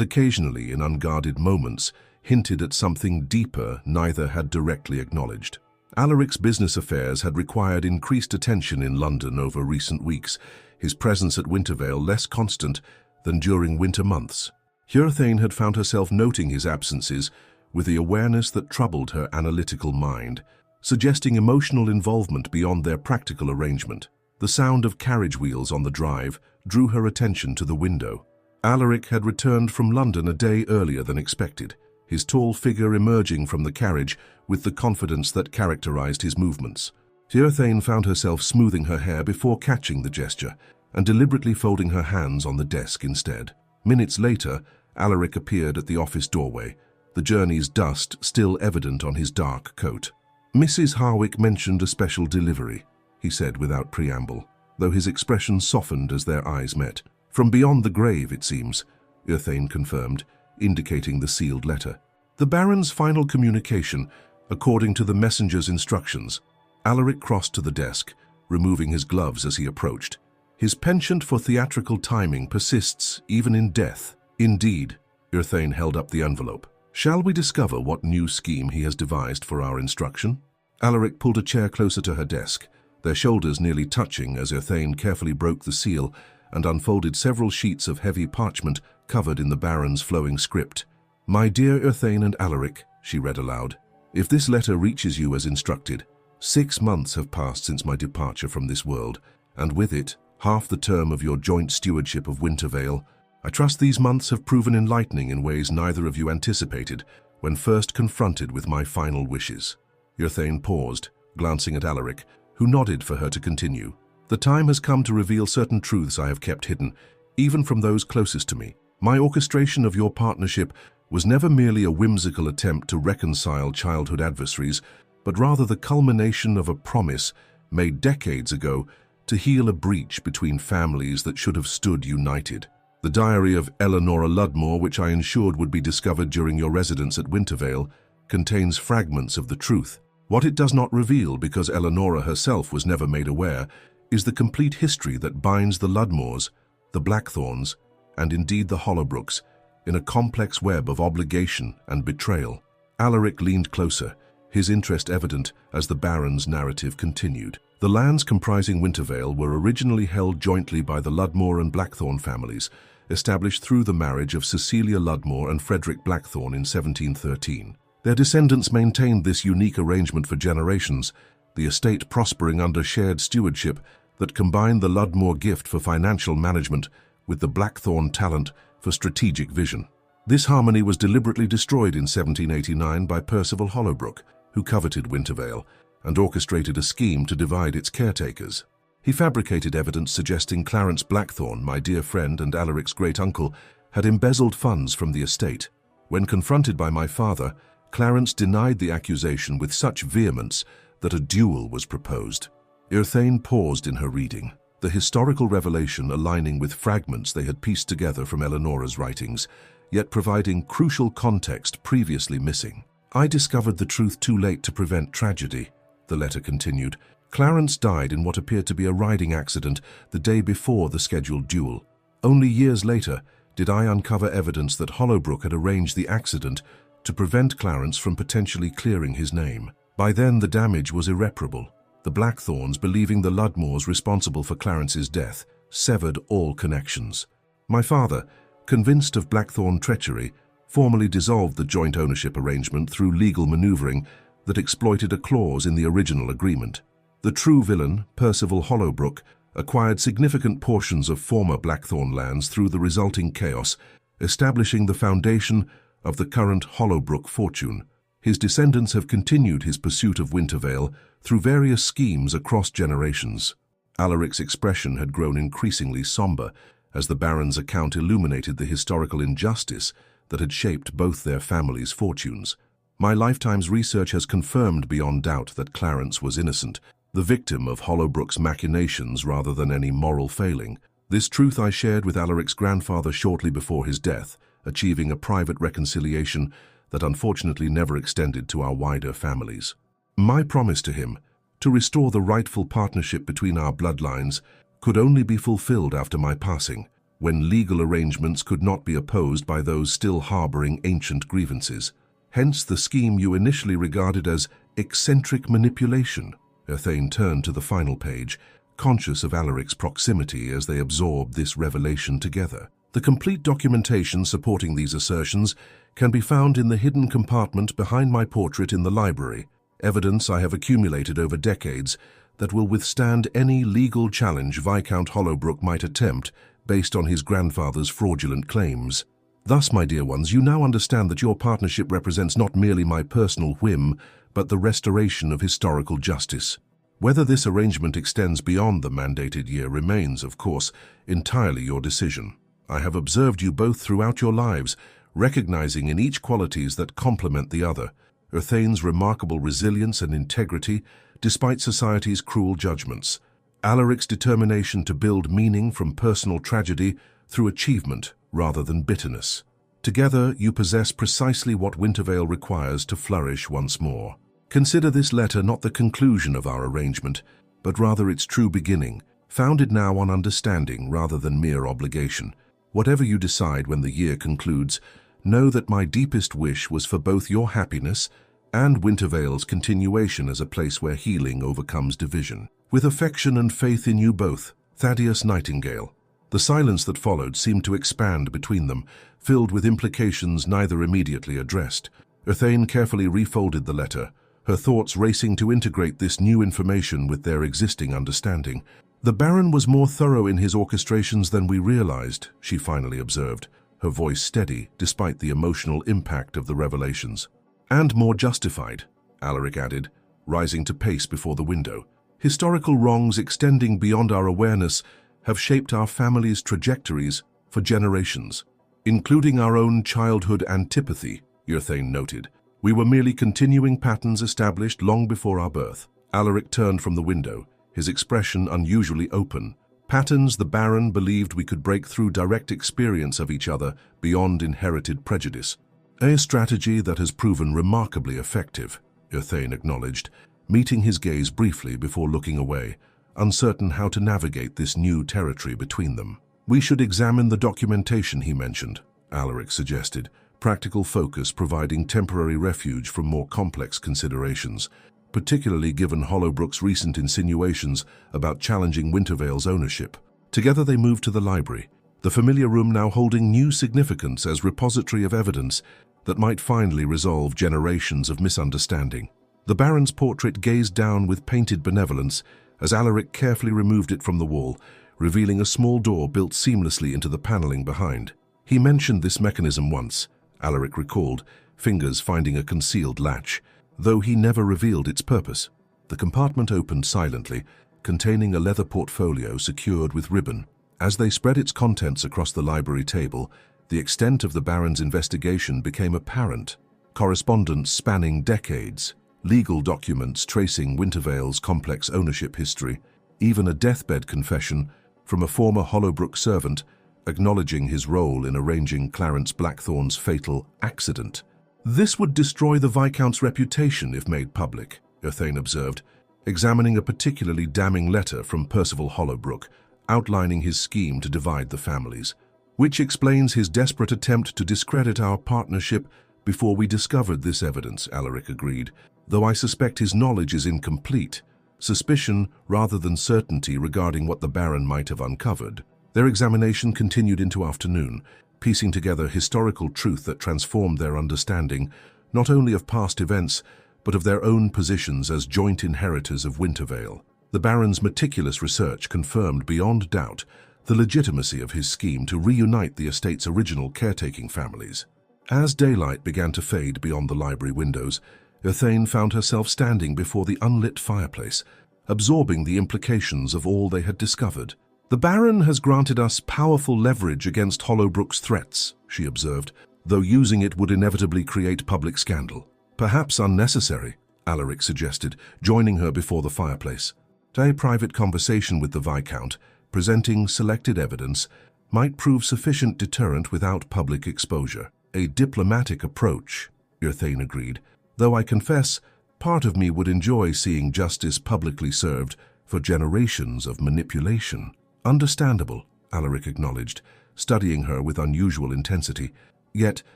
occasionally, in unguarded moments, hinted at something deeper neither had directly acknowledged. Alaric's business affairs had required increased attention in London over recent weeks, his presence at Wintervale less constant than during winter months. Earthane had found herself noting his absences with the awareness that troubled her analytical mind, suggesting emotional involvement beyond their practical arrangement. The sound of carriage wheels on the drive drew her attention to the window. Alaric had returned from London a day earlier than expected, his tall figure emerging from the carriage with the confidence that characterized his movements. Earthane found herself smoothing her hair before catching the gesture and deliberately folding her hands on the desk instead. Minutes later, Alaric appeared at the office doorway, the journey's dust still evident on his dark coat. "Mrs. Harwick mentioned a special delivery," he said without preamble, though his expression softened as their eyes met. "From beyond the grave, it seems," Earthane confirmed, indicating the sealed letter. "The Baron's final communication, according to the messenger's instructions." Alaric crossed to the desk, removing his gloves as he approached. "His penchant for theatrical timing persists even in death." "Indeed." Earthane held up the envelope. "Shall we discover what new scheme he has devised for our instruction?" Alaric pulled a chair closer to her desk, their shoulders nearly touching as Earthane carefully broke the seal and unfolded several sheets of heavy parchment covered in the Baron's flowing script. "My dear Earthane and Alaric," she read aloud, "if this letter reaches you as instructed, 6 months have passed since my departure from this world, and with it, half the term of your joint stewardship of Wintervale. I trust these months have proven enlightening in ways neither of you anticipated when first confronted with my final wishes." Earthane paused, glancing at Alaric, who nodded for her to continue. "The time has come to reveal certain truths I have kept hidden, even from those closest to me. My orchestration of your partnership was never merely a whimsical attempt to reconcile childhood adversaries, but rather the culmination of a promise made decades ago to heal a breach between families that should have stood united. The diary of Eleanora Ludmore, which I ensured would be discovered during your residence at Wintervale, contains fragments of the truth. What it does not reveal, because Eleanora herself was never made aware, is the complete history that binds the Ludmores, the Blackthorns, and indeed the Hollowbrooks, in a complex web of obligation and betrayal. Alaric leaned closer, his interest evident as the Baron's narrative continued. The lands comprising Wintervale were originally held jointly by the Ludmore and Blackthorn families, established through the marriage of Cecilia Ludmore and Frederick Blackthorn in 1713. Their descendants maintained this unique arrangement for generations, the estate prospering under shared stewardship that combined the Ludmore gift for financial management with the Blackthorn talent for strategic vision. This harmony was deliberately destroyed in 1789 by Percival Hollowbrook, who coveted Wintervale and orchestrated a scheme to divide its caretakers. He fabricated evidence suggesting Clarence Blackthorn, my dear friend and Alaric's great-uncle, had embezzled funds from the estate. When confronted by my father, Clarence denied the accusation with such vehemence that a duel was proposed. Irthane paused in her reading, the historical revelation aligning with fragments they had pieced together from Eleanora's writings, yet providing crucial context previously missing. I discovered the truth too late to prevent tragedy, the letter continued. Clarence died in what appeared to be a riding accident the day before the scheduled duel. Only years later did I uncover evidence that Hollowbrook had arranged the accident to prevent Clarence from potentially clearing his name. By then the damage was irreparable. The Blackthorns, believing the Ludmores responsible for Clarence's death, severed all connections. My father, convinced of Blackthorn treachery, formally dissolved the joint ownership arrangement through legal maneuvering that exploited a clause in the original agreement. The true villain, Percival Hollowbrook, acquired significant portions of former Blackthorn lands through the resulting chaos, establishing the foundation of the current Hollowbrook fortune. His descendants have continued his pursuit of Wintervale through various schemes across generations. Alaric's expression had grown increasingly somber as the Baron's account illuminated the historical injustice that had shaped both their families' fortunes. My lifetime's research has confirmed beyond doubt that Clarence was innocent, the victim of Hollowbrook's machinations rather than any moral failing. This truth I shared with Alaric's grandfather shortly before his death, achieving a private reconciliation that unfortunately never extended to our wider families. My promise to him, to restore the rightful partnership between our bloodlines, could only be fulfilled after my passing, when legal arrangements could not be opposed by those still harboring ancient grievances. Hence the scheme you initially regarded as eccentric manipulation. Irthane turned to the final page, conscious of Alaric's proximity as they absorbed this revelation together. The complete documentation supporting these assertions can be found in the hidden compartment behind my portrait in the library, evidence I have accumulated over decades that will withstand any legal challenge Viscount Hollowbrook might attempt based on his grandfather's fraudulent claims. Thus, my dear ones, you now understand that your partnership represents not merely my personal whim, but the restoration of historical justice. Whether this arrangement extends beyond the mandated year remains, of course, entirely your decision. I have observed you both throughout your lives, recognizing in each qualities that complement the other. Irthane's remarkable resilience and integrity, despite society's cruel judgments. Alaric's determination to build meaning from personal tragedy through achievement rather than bitterness. Together, you possess precisely what Wintervale requires to flourish once more. Consider this letter not the conclusion of our arrangement, but rather its true beginning, founded now on understanding rather than mere obligation. Whatever you decide when the year concludes, know that my deepest wish was for both your happiness and Wintervale's continuation as a place where healing overcomes division. With affection and faith in you both, Thaddeus Nightingale. The silence that followed seemed to expand between them, filled with implications neither immediately addressed. Irthane carefully refolded the letter, her thoughts racing to integrate this new information with their existing understanding. The Baron was more thorough in his orchestrations than we realized, she finally observed, her voice steady despite the emotional impact of the revelations. And more justified, Alaric added, rising to pace before the window. Historical wrongs extending beyond our awareness have shaped our family's trajectories for generations, including our own childhood antipathy, Irthane noted. We were merely continuing patterns established long before our birth. Alaric turned from the window, his expression unusually open. Patterns the Baron believed we could break through direct experience of each other beyond inherited prejudice. A strategy that has proven remarkably effective, Uthane acknowledged, meeting his gaze briefly before looking away, uncertain how to navigate this new territory between them. We should examine the documentation he mentioned, Alaric suggested, practical focus providing temporary refuge from more complex considerations, particularly given Hollowbrook's recent insinuations about challenging Wintervale's ownership. Together they moved to the library, the familiar room now holding new significance as repository of evidence that might finally resolve generations of misunderstanding. The Baron's portrait gazed down with painted benevolence as Alaric carefully removed it from the wall, revealing a small door built seamlessly into the paneling behind. He mentioned this mechanism once, Alaric recalled, fingers finding a concealed latch, though he never revealed its purpose. The compartment opened silently, containing a leather portfolio secured with ribbon. As they spread its contents across the library table, the extent of the Baron's investigation became apparent. Correspondence spanning decades, legal documents tracing Wintervale's complex ownership history, even a deathbed confession from a former Hollowbrook servant acknowledging his role in arranging Clarence Blackthorne's fatal accident. This would destroy the Viscount's reputation if made public, Uthane observed, examining a particularly damning letter from Percival Hollowbrook, outlining his scheme to divide the families, which explains his desperate attempt to discredit our partnership before we discovered this evidence, Alaric agreed, though I suspect his knowledge is incomplete, suspicion rather than certainty regarding what the Baron might have uncovered. Their examination continued into afternoon, piecing together historical truth that transformed their understanding not only of past events, but of their own positions as joint inheritors of Wintervale. The Baron's meticulous research confirmed beyond doubt the legitimacy of his scheme to reunite the estate's original caretaking families. As daylight began to fade beyond the library windows, Uthane found herself standing before the unlit fireplace, absorbing the implications of all they had discovered. "The Baron has granted us powerful leverage against Hollowbrook's threats," she observed, "though using it would inevitably create public scandal. Perhaps unnecessary," Alaric suggested, joining her before the fireplace. A private conversation with the Viscount, presenting selected evidence, might prove sufficient deterrent without public exposure. "A diplomatic approach," Uthane agreed, "though I confess, part of me would enjoy seeing justice publicly served for generations of manipulation." "Understandable," Alaric acknowledged, studying her with unusual intensity. "Yet,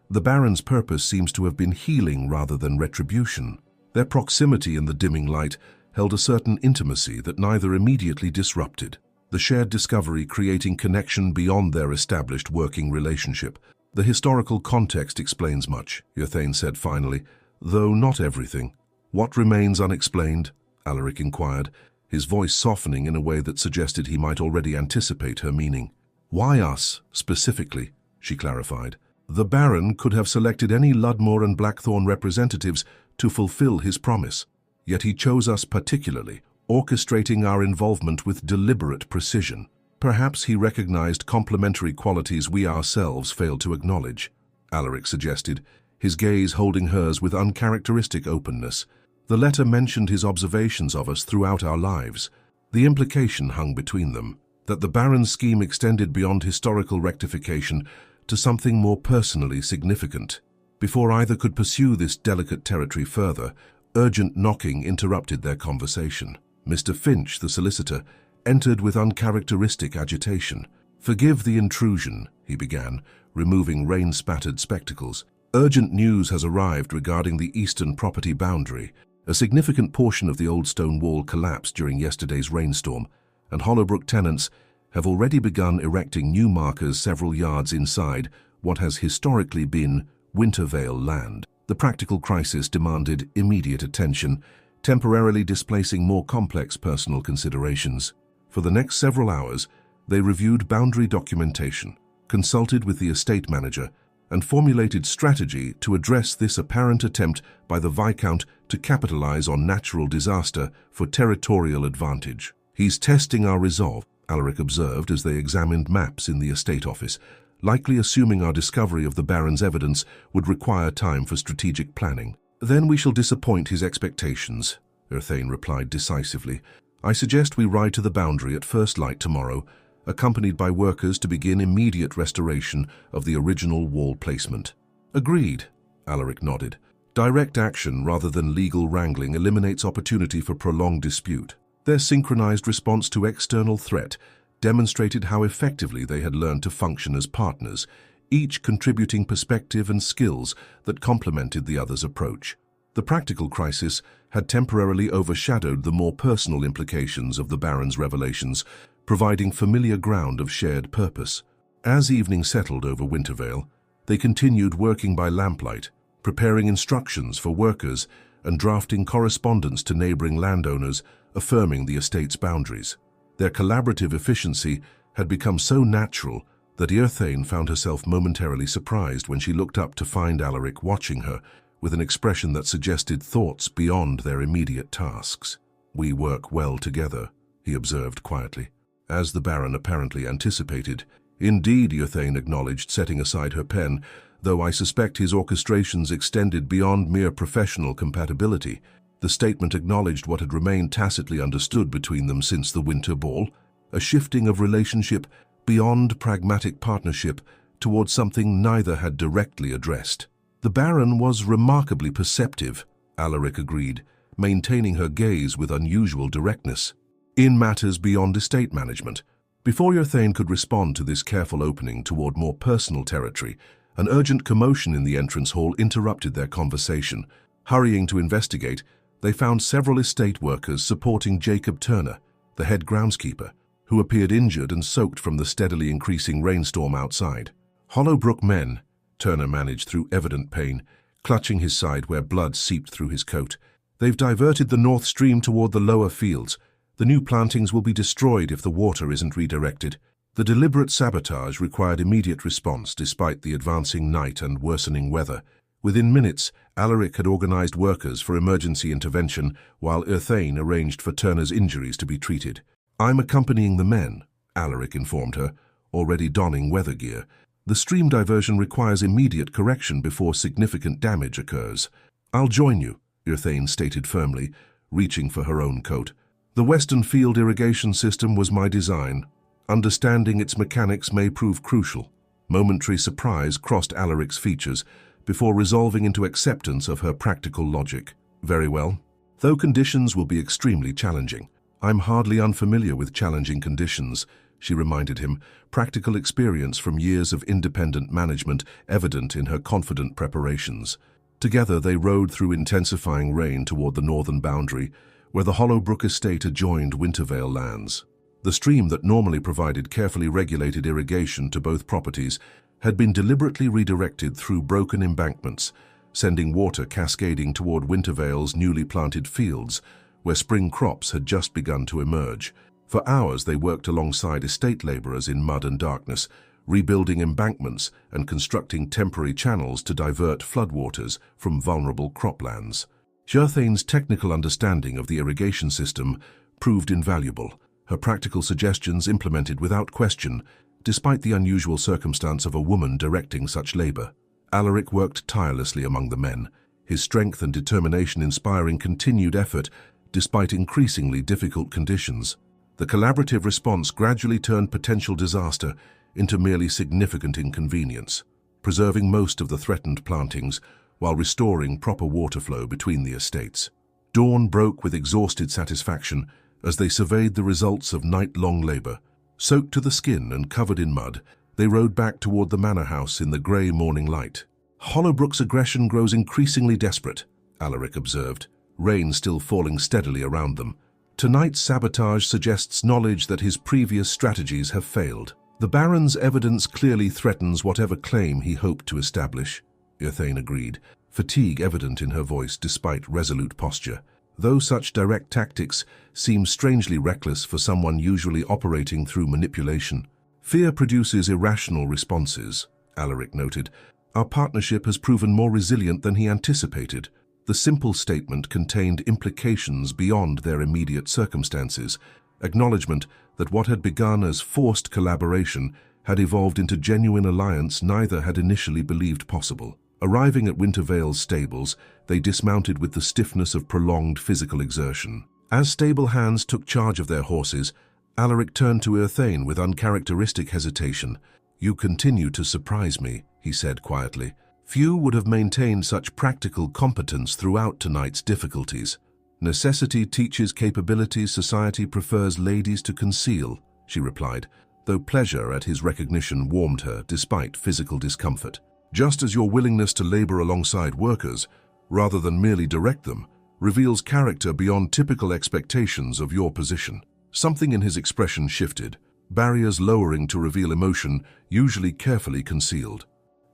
the Baron's purpose seems to have been healing rather than retribution." Their proximity in the dimming light held a certain intimacy that neither immediately disrupted, the shared discovery creating connection beyond their established working relationship. "The historical context explains much," Uthane said finally, "though not everything." "What remains unexplained?" Alaric inquired, his voice softening in a way that suggested he might already anticipate her meaning. "Why us, specifically?" she clarified. "The Baron could have selected any Ludmore and Blackthorne representatives to fulfill his promise, yet he chose us particularly, orchestrating our involvement with deliberate precision. Perhaps he recognized complementary qualities we ourselves failed to acknowledge," Alaric suggested, his gaze holding hers with uncharacteristic openness. "The letter mentioned his observations of us throughout our lives. The implication hung between them, that the Baron's scheme extended beyond historical rectification to something more personally significant. Before either could pursue this delicate territory further, urgent knocking interrupted their conversation. Mr. Finch, the solicitor, entered with uncharacteristic agitation. "Forgive the intrusion," he began, removing rain-spattered spectacles. "Urgent news has arrived regarding the eastern property boundary. A significant portion of the old stone wall collapsed during yesterday's rainstorm, and Hollowbrook tenants have already begun erecting new markers several yards inside what has historically been Wintervale land." The practical crisis demanded immediate attention, temporarily displacing more complex personal considerations. For the next several hours, they reviewed boundary documentation, consulted with the estate manager, and formulated strategy to address this apparent attempt by the Viscount to capitalize on natural disaster for territorial advantage. "He's testing our resolve," Alaric observed as they examined maps in the estate office, likely assuming our discovery of the Baron's evidence would require time for strategic planning. "Then we shall disappoint his expectations," Uthane replied decisively. I suggest we ride to the boundary at first light tomorrow, accompanied by workers to begin immediate restoration of the original wall placement. Agreed, Alaric nodded. Direct action rather than legal wrangling eliminates opportunity for prolonged dispute. Their synchronized response to external threat demonstrated how effectively they had learned to function as partners, each contributing perspective and skills that complemented the other's approach. The practical crisis had temporarily overshadowed the more personal implications of the Baron's revelations, providing familiar ground of shared purpose. As evening settled over Wintervale, they continued working by lamplight, preparing instructions for workers and drafting correspondence to neighboring landowners affirming the estate's boundaries. Their collaborative efficiency had become so natural that Earthane found herself momentarily surprised when she looked up to find Alaric watching her with an expression that suggested thoughts beyond their immediate tasks. "We work well together," he observed quietly. As the Baron apparently anticipated. "Indeed," Earthane acknowledged, setting aside her pen, "though I suspect his orchestrations extended beyond mere professional compatibility." The statement acknowledged what had remained tacitly understood between them since the winter ball, a shifting of relationship beyond pragmatic partnership towards something neither had directly addressed. "The Baron was remarkably perceptive," Alaric agreed, maintaining her gaze with unusual directness, "in matters beyond estate management." Before Earthane could respond to this careful opening toward more personal territory, an urgent commotion in the entrance hall interrupted their conversation. Hurrying to investigate, they found several estate workers supporting Jacob Turner, the head groundskeeper, who appeared injured and soaked from the steadily increasing rainstorm outside. "Hollowbrook men," Turner managed through evident pain, clutching his side where blood seeped through his coat. "They've diverted the north stream toward the lower fields. The new plantings will be destroyed if the water isn't redirected." The deliberate sabotage required immediate response despite the advancing night and worsening weather. Within minutes, Alaric had organized workers for emergency intervention while Earthane arranged for Turner's injuries to be treated. "I'm accompanying the men," Alaric informed her, already donning weather gear. "The stream diversion requires immediate correction before significant damage occurs." "I'll join you," Earthane stated firmly, reaching for her own coat. "The Western Field irrigation system was my design. Understanding its mechanics may prove crucial." Momentary surprise crossed Alaric's features before resolving into acceptance of her practical logic. "Very well. Though conditions will be extremely challenging." "I'm hardly unfamiliar with challenging conditions," she reminded him, practical experience from years of independent management evident in her confident preparations. Together they rode through intensifying rain toward the northern boundary, where the Hollowbrook estate adjoined Wintervale lands. The stream that normally provided carefully regulated irrigation to both properties had been deliberately redirected through broken embankments, sending water cascading toward Wintervale's newly planted fields, where spring crops had just begun to emerge. For hours they worked alongside estate laborers in mud and darkness, rebuilding embankments and constructing temporary channels to divert floodwaters from vulnerable croplands. Earthane's technical understanding of the irrigation system proved invaluable, her practical suggestions implemented without question, despite the unusual circumstance of a woman directing such labor. Alaric worked tirelessly among the men, his strength and determination inspiring continued effort despite increasingly difficult conditions. The collaborative response gradually turned potential disaster into merely significant inconvenience, preserving most of the threatened plantings while restoring proper water flow between the estates. Dawn broke with exhausted satisfaction as they surveyed the results of night-long labor. Soaked to the skin and covered in mud, they rode back toward the manor house in the grey morning light. "Hollowbrook's aggression grows increasingly desperate," Alaric observed, rain still falling steadily around them. "Tonight's sabotage suggests knowledge that his previous strategies have failed. The Baron's evidence clearly threatens whatever claim he hoped to establish," Earthane agreed, fatigue evident in her voice despite resolute posture. "Though such direct tactics seem strangely reckless for someone usually operating through manipulation. Fear produces irrational responses," Alaric noted. "Our partnership has proven more resilient than he anticipated." The simple statement contained implications beyond their immediate circumstances, acknowledgement that what had begun as forced collaboration had evolved into genuine alliance neither had initially believed possible. Arriving at Wintervale's stables, they dismounted with the stiffness of prolonged physical exertion. As stable hands took charge of their horses, Alaric turned to Urthane with uncharacteristic hesitation. "You continue to surprise me," he said quietly. "Few would have maintained such practical competence throughout tonight's difficulties." "Necessity teaches capabilities society prefers ladies to conceal," she replied, though pleasure at his recognition warmed her despite physical discomfort. "Just as your willingness to labor alongside workers, rather than merely direct them, reveals character beyond typical expectations of your position." Something in his expression shifted, barriers lowering to reveal emotion usually carefully concealed.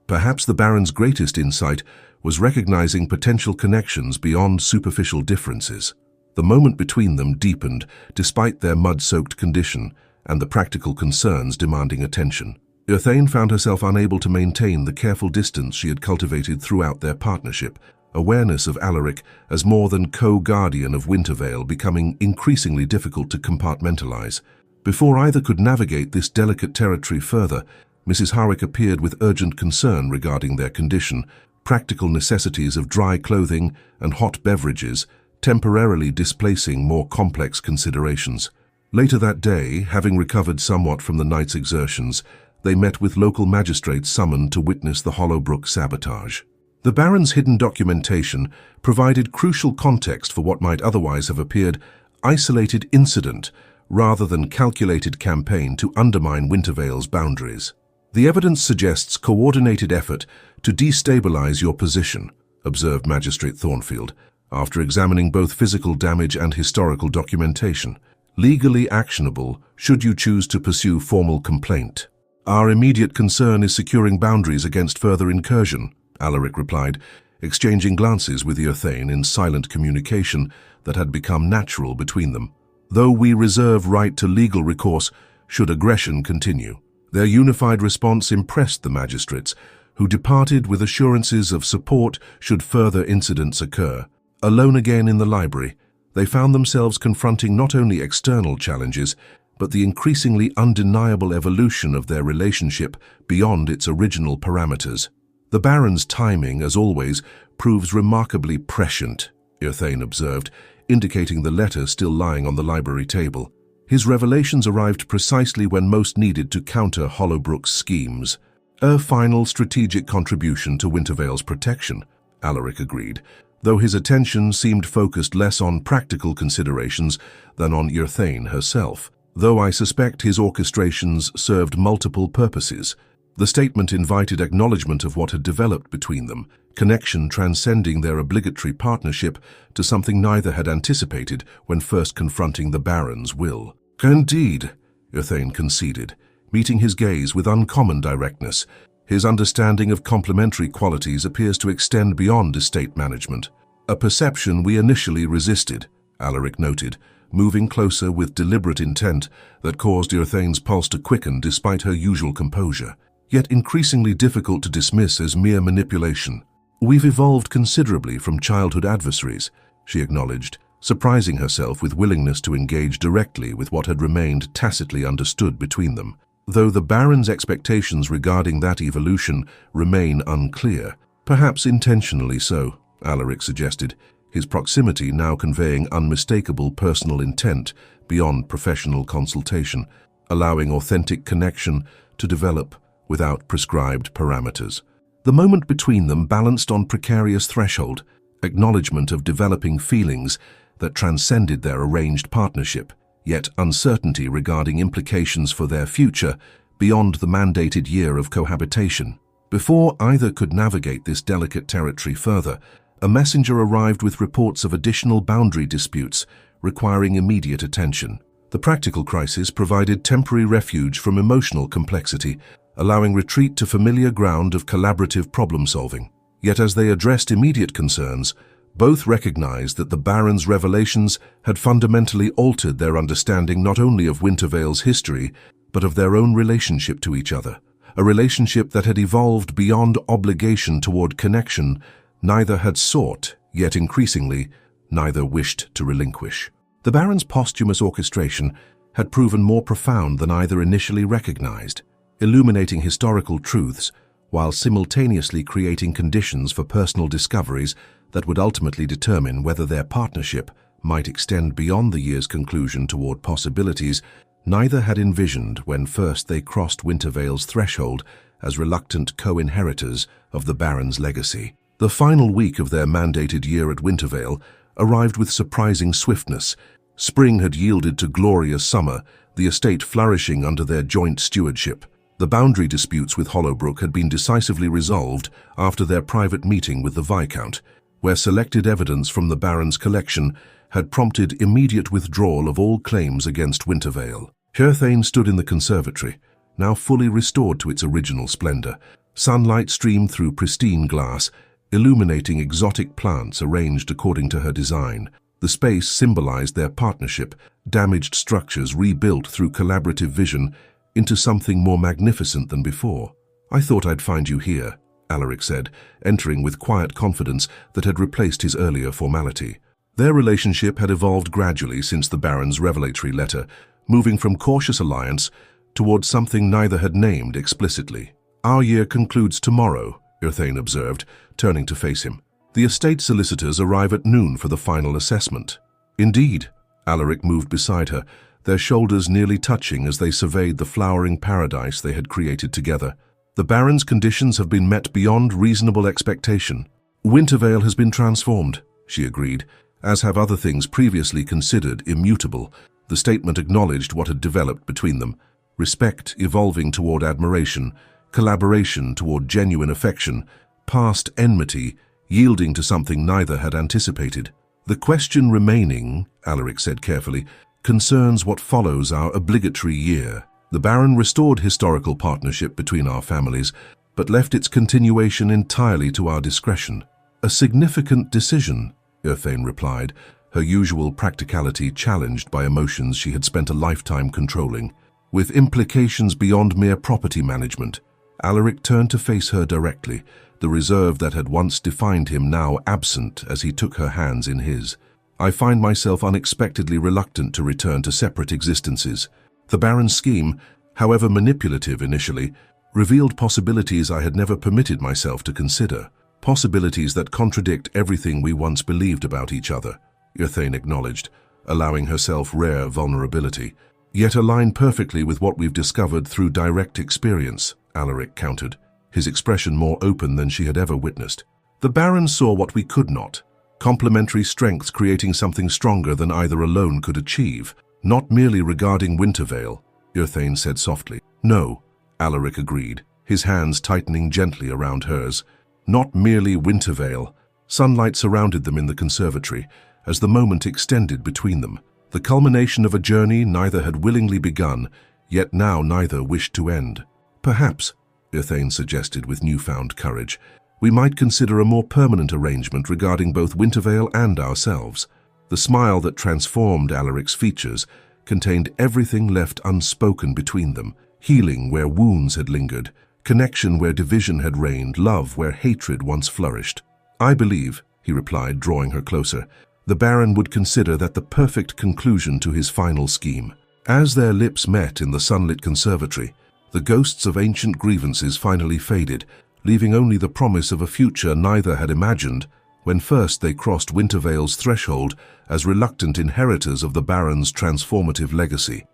Perhaps the Baron's greatest insight was recognizing potential connections beyond superficial differences. The moment between them deepened despite their mud-soaked condition and the practical concerns demanding attention. Urthane found herself unable to maintain the careful distance she had cultivated throughout their partnership, awareness of Alaric as more than co-guardian of Wintervale becoming increasingly difficult to compartmentalize. Before either could navigate this delicate territory further, Mrs. Harwick appeared with urgent concern regarding their condition, practical necessities of dry clothing and hot beverages temporarily displacing more complex considerations. Later that day, having recovered somewhat from the night's exertions, they met with local magistrates summoned to witness the Hollowbrook sabotage. The Baron's hidden documentation provided crucial context for what might otherwise have appeared isolated incident rather than calculated campaign to undermine Wintervale's boundaries. "The evidence suggests coordinated effort to destabilize your position," observed Magistrate Thornfield, after examining both physical damage and historical documentation. "Legally actionable should you choose to pursue formal complaint. Our immediate concern is securing boundaries against further incursion," Alaric replied, exchanging glances with Urthane in silent communication that had become natural between them. "Though we reserve right to legal recourse should aggression continue." Their unified response impressed the magistrates, who departed with assurances of support should further incidents occur. Alone again in the library, they found themselves confronting not only external challenges, but the increasingly undeniable evolution of their relationship beyond its original parameters. "The Baron's timing, as always, proves remarkably prescient," Urthane observed, indicating the letter still lying on the library table. "His revelations arrived precisely when most needed to counter Hollowbrook's schemes." "A final strategic contribution to Wintervale's protection," Alaric agreed, though his attention seemed focused less on practical considerations than on Urthane herself. "Though I suspect his orchestrations served multiple purposes." The statement invited acknowledgement of what had developed between them, connection transcending their obligatory partnership to something neither had anticipated when first confronting the Baron's will. "Indeed," Urthane conceded, meeting his gaze with uncommon directness. "His understanding of complementary qualities appears to extend beyond estate management." "A perception we initially resisted," Alaric noted, moving closer with deliberate intent that caused Urthane's pulse to quicken despite her usual composure, yet increasingly difficult to dismiss as mere manipulation. "We've evolved considerably from childhood adversaries," she acknowledged, surprising herself with willingness to engage directly with what had remained tacitly understood between them. Though the Baron's expectations regarding that evolution remain unclear, perhaps intentionally so, Alaric suggested, his proximity now conveying unmistakable personal intent beyond professional consultation, allowing authentic connection to develop without prescribed parameters. The moment between them balanced on precarious threshold, acknowledgement of developing feelings that transcended their arranged partnership, yet uncertainty regarding implications for their future beyond the mandated year of cohabitation. Before either could navigate this delicate territory further, a messenger arrived with reports of additional boundary disputes requiring immediate attention. The practical crisis provided temporary refuge from emotional complexity, allowing retreat to familiar ground of collaborative problem-solving. Yet as they addressed immediate concerns, both recognized that the Baron's revelations had fundamentally altered their understanding not only of Wintervale's history, but of their own relationship to each other, a relationship that had evolved beyond obligation toward connection neither had sought, yet increasingly, neither wished to relinquish. The Baron's posthumous orchestration had proven more profound than either initially recognized, illuminating historical truths while simultaneously creating conditions for personal discoveries that would ultimately determine whether their partnership might extend beyond the year's conclusion toward possibilities neither had envisioned when first they crossed Wintervale's threshold as reluctant co-inheritors of the Baron's legacy. The final week of their mandated year at Wintervale arrived with surprising swiftness. Spring had yielded to glorious summer, the estate flourishing under their joint stewardship. The boundary disputes with Hollowbrook had been decisively resolved after their private meeting with the Viscount, where selected evidence from the Baron's collection had prompted immediate withdrawal of all claims against Wintervale. Herthane stood in the conservatory, now fully restored to its original splendor. Sunlight streamed through pristine glass, illuminating exotic plants arranged according to her design. The space symbolized their partnership, damaged structures rebuilt through collaborative vision into something more magnificent than before. "I thought I'd find you here," Alaric said, entering with quiet confidence that had replaced his earlier formality. Their relationship had evolved gradually since the Baron's revelatory letter, moving from cautious alliance towards something neither had named explicitly. "Our year concludes tomorrow," Herthane observed, turning to face him. "The estate solicitors arrive at noon for the final assessment." "Indeed." Alaric moved beside her, their shoulders nearly touching as they surveyed the flowering paradise they had created together. "The Baron's conditions have been met beyond reasonable expectation." "Wintervale has been transformed," she agreed, "as have other things previously considered immutable." The statement acknowledged what had developed between them: respect evolving toward admiration, collaboration toward genuine affection, past enmity yielding to something neither had anticipated. "The question remaining," Alaric said carefully, "concerns what follows our obligatory year. The Baron restored historical partnership between our families, but left its continuation entirely to our discretion." "A significant decision," Herthane replied, her usual practicality challenged by emotions she had spent a lifetime controlling. "With implications beyond mere property management." Alaric turned to face her directly, the reserve that had once defined him now absent as he took her hands in his. "I find myself unexpectedly reluctant to return to separate existences." The Baron's scheme, however manipulative initially, revealed possibilities I had never permitted myself to consider. "Possibilities that contradict everything we once believed about each other," Herthane acknowledged, allowing herself rare vulnerability. "Yet align perfectly with what we've discovered through direct experience," Alaric countered, his expression more open than she had ever witnessed. "The Baron saw what we could not, complementary strengths creating something stronger than either alone could achieve. Not merely regarding Wintervale," Herthane said softly. "No," Alaric agreed, his hands tightening gently around hers. "Not merely Wintervale." Sunlight surrounded them in the conservatory as the moment extended between them, the culmination of a journey neither had willingly begun, yet now neither wished to end. "Perhaps," Herthane suggested with newfound courage, "we might consider a more permanent arrangement regarding both Wintervale and ourselves." The smile that transformed Alaric's features contained everything left unspoken between them: healing where wounds had lingered, connection where division had reigned, love where hatred once flourished. "I believe," he replied, drawing her closer, "the Baron would consider that the perfect conclusion to his final scheme." As their lips met in the sunlit conservatory, the ghosts of ancient grievances finally faded, leaving only the promise of a future neither had imagined when first they crossed Wintervale's threshold as reluctant inheritors of the Baron's transformative legacy.